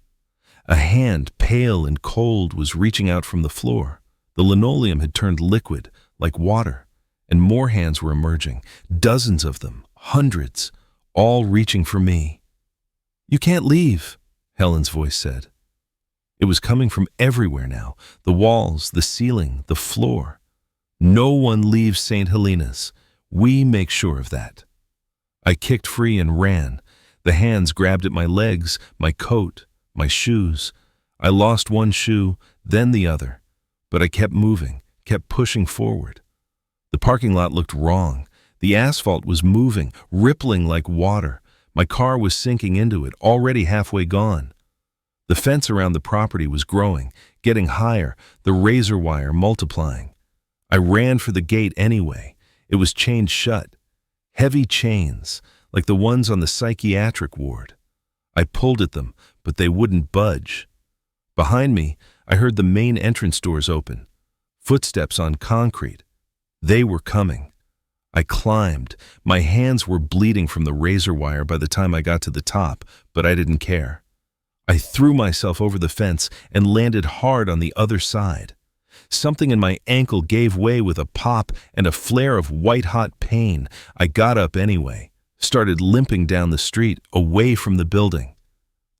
A hand, pale and cold, was reaching out from the floor. The linoleum had turned liquid, like water, and more hands were emerging, dozens of them, hundreds, all reaching for me. "You can't leave," Helen's voice said. It was coming from everywhere now, the walls, the ceiling, the floor. "No one leaves St. Helena's. We make sure of that." I kicked free and ran. The hands grabbed at my legs, my coat, my shoes. I lost one shoe, then the other. But I kept moving, kept pushing forward. The parking lot looked wrong. The asphalt was moving, rippling like water. My car was sinking into it, already halfway gone. The fence around the property was growing, getting higher, the razor wire multiplying. I ran for the gate anyway. It was chained shut. Heavy chains, like the ones on the psychiatric ward. I pulled at them, but they wouldn't budge. Behind me, I heard the main entrance doors open. Footsteps on concrete. They were coming. I climbed. My hands were bleeding from the razor wire by the time I got to the top, but I didn't care. I threw myself over the fence and landed hard on the other side. Something in my ankle gave way with a pop and a flare of white-hot pain. I got up anyway, started limping down the street, away from the building.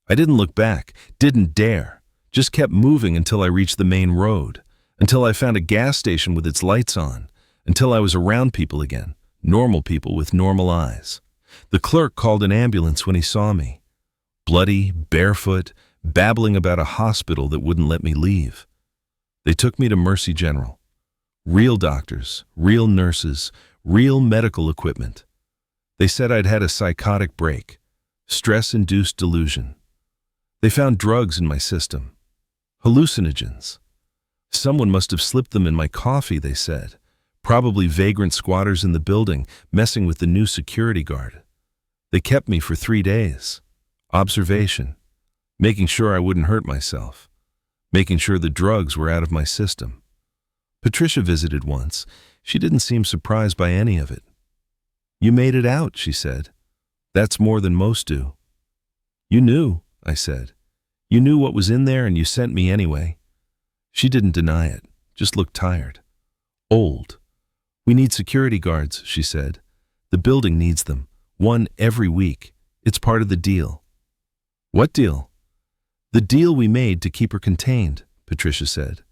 I didn't look back, didn't dare, just kept moving until I reached the main road, until I found a gas station with its lights on, until I was around people again, normal people with normal eyes. The clerk called an ambulance when he saw me. Bloody, barefoot, babbling about a hospital that wouldn't let me leave. They took me to Mercy General. Real doctors, real nurses, real medical equipment. They said I'd had a psychotic break, stress-induced delusion. They found drugs in my system, hallucinogens. Someone must have slipped them in my coffee, they said. Probably vagrant squatters in the building, messing with the new security guard. They kept me for 3 days. Observation, making sure I wouldn't hurt myself, making sure the drugs were out of my system. Patricia visited once. She didn't seem surprised by any of it. "You made it out," she said. "That's more than most do." "You knew," I said. "You knew what was in there and you sent me anyway." She didn't deny it, just looked tired. Old. "We need security guards," she said. "The building needs them, one every week. It's part of the deal." "What deal?" "The deal we made to keep her contained," Patricia said.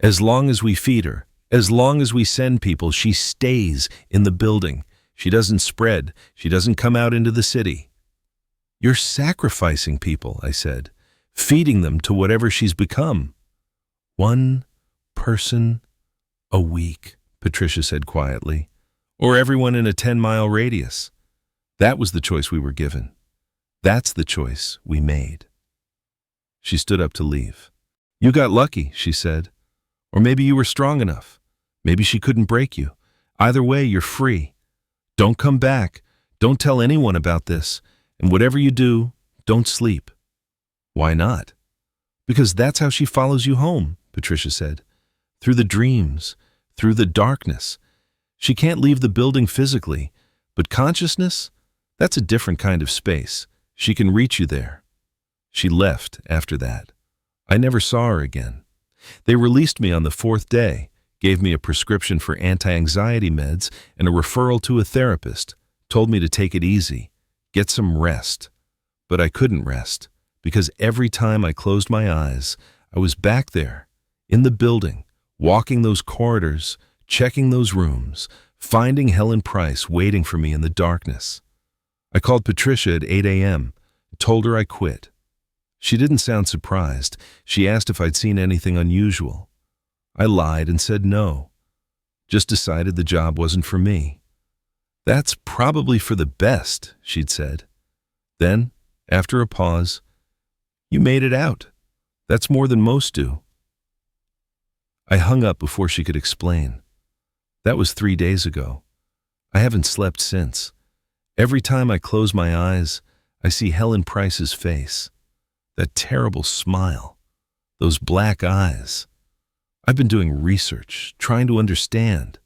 "As long as we feed her, as long as we send people, she stays in the building. She doesn't spread. She doesn't come out into the city." "You're sacrificing people," I said, "feeding them to whatever she's become." "One person a week," Patricia said quietly, "or everyone in a 10-mile radius." That was the choice we were given. That's the choice we made. She stood up to leave. "You got lucky," she said. "Or maybe you were strong enough. Maybe she couldn't break you. Either way, you're free. Don't come back. Don't tell anyone about this. And whatever you do, don't sleep." "Why not?" "Because that's how she follows you home," Patricia said. "Through the dreams, through the darkness. She can't leave the building physically, but consciousness, that's a different kind of space. She can reach you there." She left after that. I never saw her again. They released me on the 4th day, gave me a prescription for anti-anxiety meds and a referral to a therapist, told me to take it easy, get some rest. But I couldn't rest, because every time I closed my eyes, I was back there, in the building, walking those corridors, checking those rooms, finding Helen Price waiting for me in the darkness. I called Patricia at 8 a.m., told her I quit. She didn't sound surprised. She asked if I'd seen anything unusual. I lied and said no. Just decided the job wasn't for me. "That's probably for the best," she'd said. Then, after a pause, "You made it out. That's more than most do." I hung up before she could explain. That was 3 days ago. I haven't slept since. Every time I close my eyes, I see Helen Price's face. That terrible smile. Those black eyes. I've been doing research, trying to understand.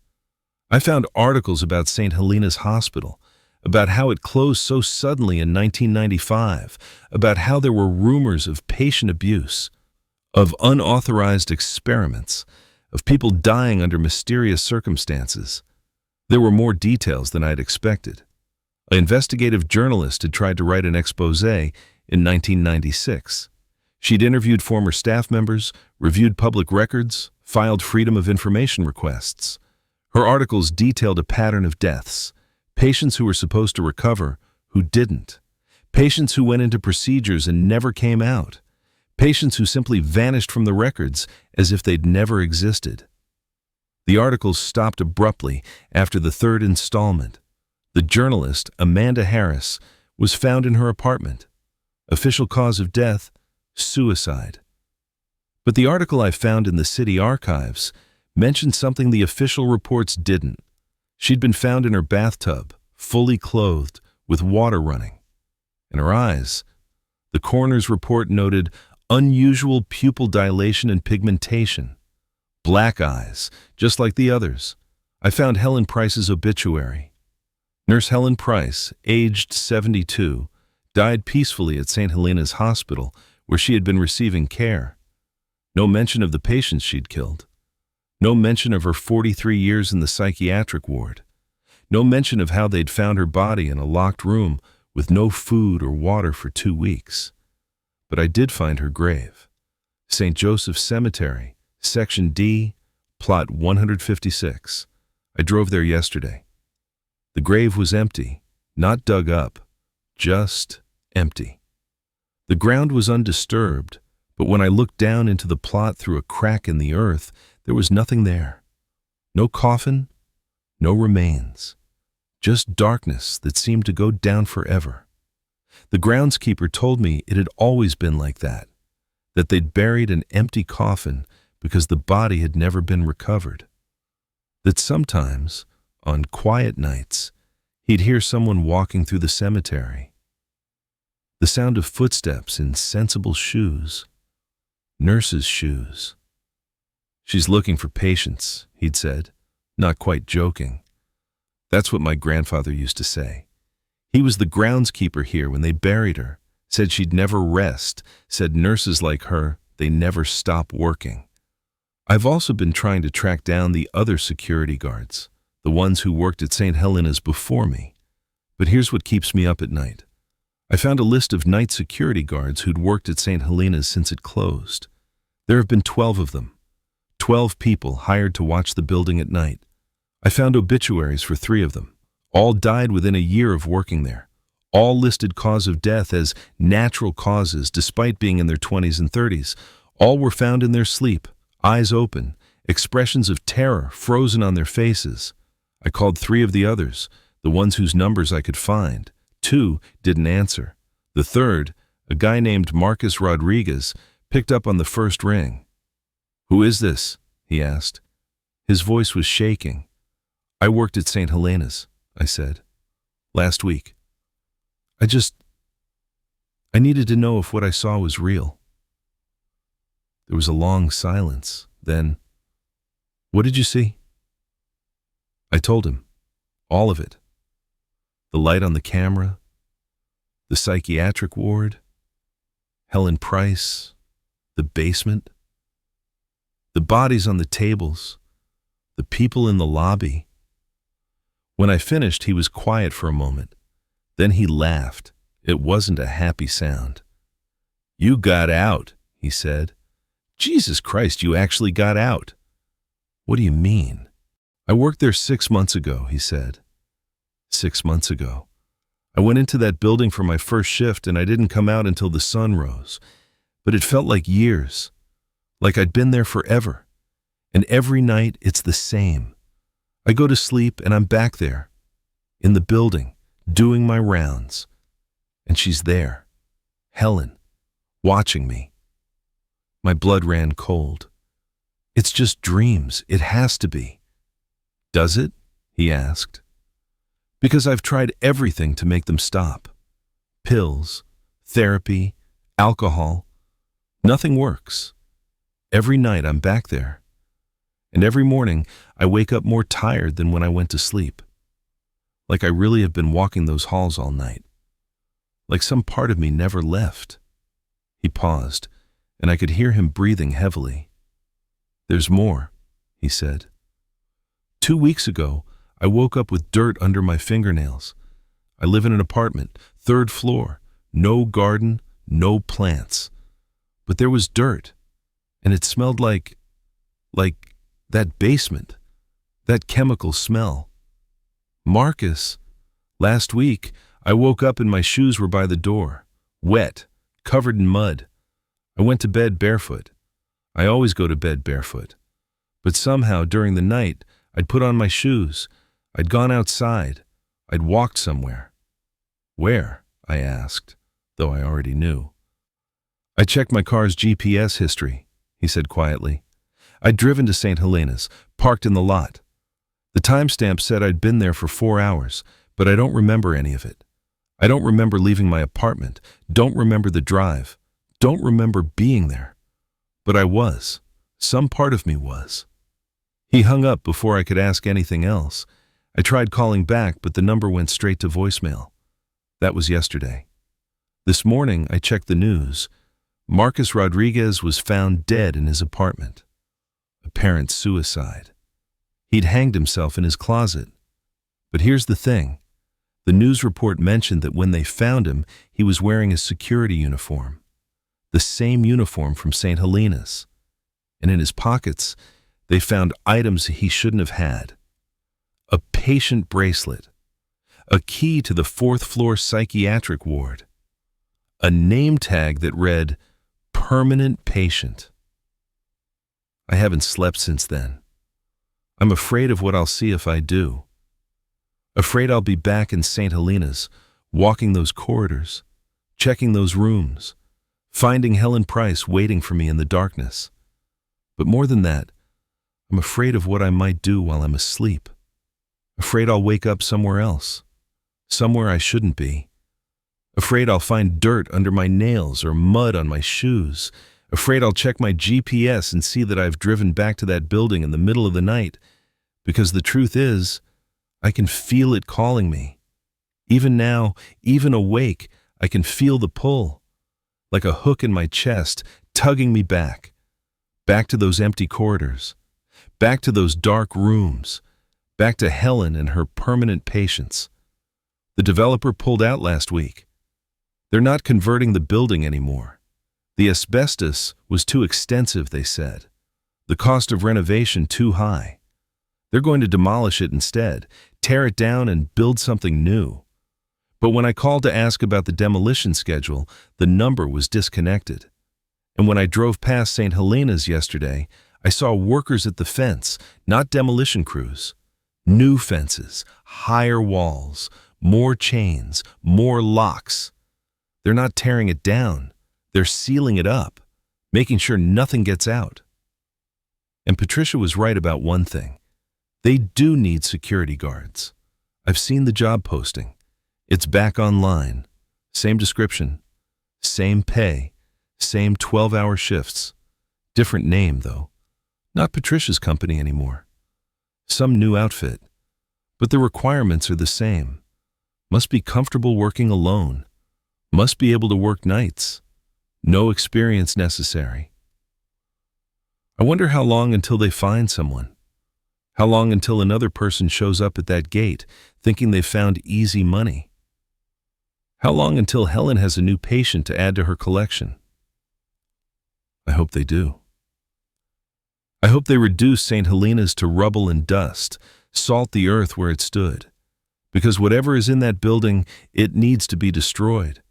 I found articles about St. Helena's Hospital, about how it closed so suddenly in 1995, about how there were rumors of patient abuse, of unauthorized experiments, of people dying under mysterious circumstances. There were more details than I'd expected. An investigative journalist had tried to write an exposé in 1996. She'd interviewed former staff members, reviewed public records, filed Freedom of Information requests. Her articles detailed a pattern of deaths, patients who were supposed to recover who didn't, patients who went into procedures and never came out, patients who simply vanished from the records as if they'd never existed. The articles stopped abruptly after the third installment. The journalist, Amanda Harris, was found in her apartment. Official cause of death, suicide. But the article I found in the city archives mentioned something the official reports didn't. She'd been found in her bathtub, fully clothed, with water running. In her eyes, the coroner's report noted unusual pupil dilation and pigmentation. Black eyes, just like the others. I found Helen Price's obituary. Nurse Helen Price, aged 72, died peacefully at St. Helena's Hospital, where she had been receiving care. No mention of the patients she'd killed. No mention of her 43 years in the psychiatric ward. No mention of how they'd found her body in a locked room with no food or water for 2 weeks. But I did find her grave. St. Joseph's Cemetery, Section D, Plot 156. I drove there yesterday. The grave was empty, not dug up, just empty. The ground was undisturbed, but when I looked down into the plot through a crack in the earth, there was nothing there. No coffin, no remains. Just darkness that seemed to go down forever. The groundskeeper told me it had always been like that they'd buried an empty coffin because the body had never been recovered. That sometimes, on quiet nights, he'd hear someone walking through the cemetery. The sound of footsteps in sensible shoes. Nurses' shoes. She's looking for patients, he'd said, not quite joking. That's what my grandfather used to say. He was the groundskeeper here when they buried her, said she'd never rest, said nurses like her, they never stop working. I've also been trying to track down the other security guards, the ones who worked at St. Helena's before me. But here's what keeps me up at night. I found a list of night security guards who'd worked at St. Helena's since it closed. There have been 12 of them. 12 people hired to watch the building at night. I found obituaries for 3 of them. All died within a year of working there. All listed cause of death as natural causes despite being in their 20s and 30s. All were found in their sleep, eyes open, expressions of terror frozen on their faces. I called 3 of the others, the ones whose numbers I could find. 2 didn't answer. The third, a guy named Marcus Rodriguez, picked up on the first ring. "Who is this?" he asked. His voice was shaking. "I worked at St. Helena's," I said. "Last week. I needed to know if what I saw was real." There was a long silence. Then, "What did you see?" I told him. All of it. The light on the camera, the psychiatric ward, Helen Price, the basement, the bodies on the tables, the people in the lobby. When I finished, he was quiet for a moment. Then he laughed. It wasn't a happy sound. "You got out," he said. "Jesus Christ, you actually got out." "What do you mean?" "I worked there 6 months ago," he said. 6 months ago. I went into that building for my first shift and I didn't come out until the sun rose. But it felt like years. Like I'd been there forever. And every night it's the same. I go to sleep and I'm back there. In the building, doing my rounds. And she's there. Helen. Watching me. My blood ran cold. "It's just dreams. It has to be." "Does it?" he asked. "Because I've tried everything to make them stop. Pills, therapy, alcohol. Nothing works. Every night I'm back there. And every morning I wake up more tired than when I went to sleep. Like I really have been walking those halls all night. Like some part of me never left. He paused, and I could hear him breathing heavily. There's more, he said. 2 weeks ago, I woke up with dirt under my fingernails. I live in an apartment, 3rd floor, no garden, no plants. But there was dirt, and it smelled like that basement, that chemical smell. Marcus, last week, I woke up and my shoes were by the door, wet, covered in mud. I went to bed barefoot. I always go to bed barefoot. But somehow, during the night, I'd put on my shoes. I'd gone outside. I'd walked somewhere. Where? I asked, though I already knew. I checked my car's GPS history, he said quietly. I'd driven to St. Helena's, parked in the lot. The timestamp said I'd been there for 4 hours, but I don't remember any of it. I don't remember leaving my apartment, don't remember the drive, don't remember being there. But I was. Some part of me was. He hung up before I could ask anything else. I tried calling back, but the number went straight to voicemail. That was yesterday. This morning, I checked the news. Marcus Rodriguez was found dead in his apartment. Apparent suicide. He'd hanged himself in his closet. But here's the thing. The news report mentioned that when they found him, he was wearing his security uniform. The same uniform from St. Helena's. And in his pockets, they found items he shouldn't have had. A patient bracelet. A key to the 4th floor psychiatric ward. A name tag that read, Permanent Patient. I haven't slept since then. I'm afraid of what I'll see if I do. Afraid I'll be back in St. Helena's, walking those corridors, checking those rooms, finding Helen Price waiting for me in the darkness. But more than that, I'm afraid of what I might do while I'm asleep. Afraid I'll wake up somewhere else, somewhere I shouldn't be. Afraid I'll find dirt under my nails or mud on my shoes. Afraid I'll check my GPS and see that I've driven back to that building in the middle of the night, because the truth is, I can feel it calling me. Even now, even awake, I can feel the pull, like a hook in my chest, tugging me back to those empty corridors, back to those dark rooms, back to Helen and her permanent patients. The developer pulled out last week. They're not converting the building anymore. The asbestos was too extensive, they said. The cost of renovation too high. They're going to demolish it instead, tear it down and build something new. But when I called to ask about the demolition schedule, the number was disconnected. And when I drove past St. Helena's yesterday, I saw workers at the fence, not demolition crews. New fences, higher walls, more chains, more locks. They're not tearing it down. They're sealing it up, making sure nothing gets out. And Patricia was right about one thing. They do need security guards. I've seen the job posting. It's back online. Same description, same pay, same 12-hour shifts. Different name, though. Not Patricia's company anymore. Some new outfit. But the requirements are the same. Must be comfortable working alone. Must be able to work nights. No experience necessary. I wonder how long until they find someone. How long until another person shows up at that gate, thinking they've found easy money? How long until Helen has a new patient to add to her collection? I hope they do. I hope they reduce St. Helena's to rubble and dust, salt the earth where it stood. Because whatever is in that building, it needs to be destroyed.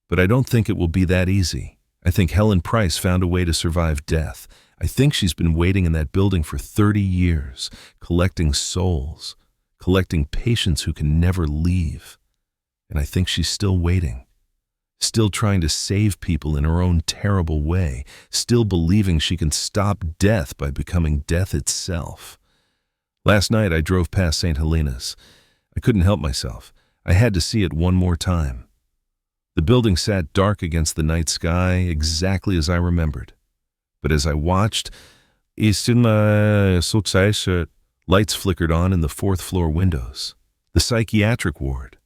But I don't think it will be that easy. I think Helen Price found a way to survive death. I think she's been waiting in that building for 30 years, collecting souls, collecting patients who can never leave. And I think she's still waiting, still trying to save people in her own terrible way, still believing she can stop death by becoming death itself. Last night I drove past St. Helena's. I couldn't help myself. I had to see it one more time. The building sat dark against the night sky, exactly as I remembered. But as I watched, lights flickered on in the 4th floor windows. the psychiatric ward.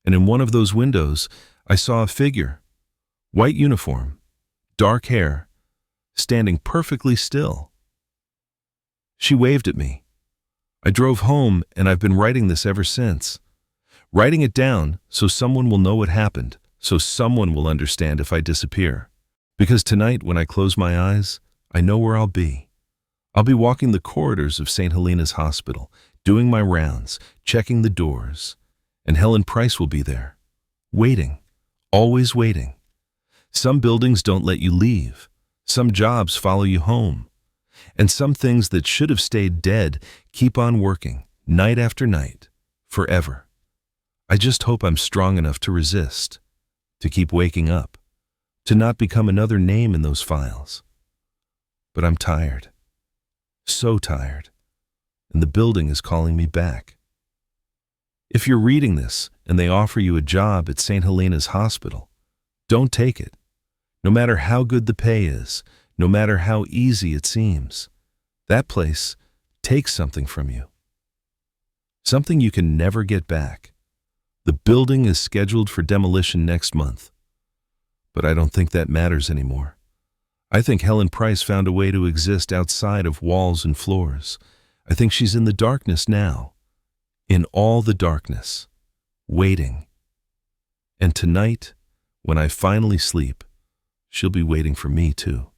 And in one of those windows, I saw a figure, white uniform, dark hair, standing perfectly still. She waved at me. I drove home, and I've been writing this ever since. Writing it down so someone will know what happened, so someone will understand if I disappear. Because tonight, when I close my eyes, I know where I'll be. I'll be walking the corridors of St. Helena's Hospital, doing my rounds, checking the doors, and Helen Price will be there, waiting, always waiting. Some buildings don't let you leave. Some jobs follow you home. And some things that should have stayed dead keep on working, night after night, forever. I just hope I'm strong enough to resist, to keep waking up, to not become another name in those files. But I'm tired, so tired, and the building is calling me back. If you're reading this and they offer you a job at St. Helena's Hospital, don't take it. No matter how good the pay is, no matter how easy it seems, that place takes something from you. Something you can never get back. The building is scheduled for demolition next month. But I don't think that matters anymore. I think Helen Price found a way to exist outside of walls and floors. I think she's in the darkness now. In all the darkness. Waiting. And tonight, when I finally sleep, she'll be waiting for me too.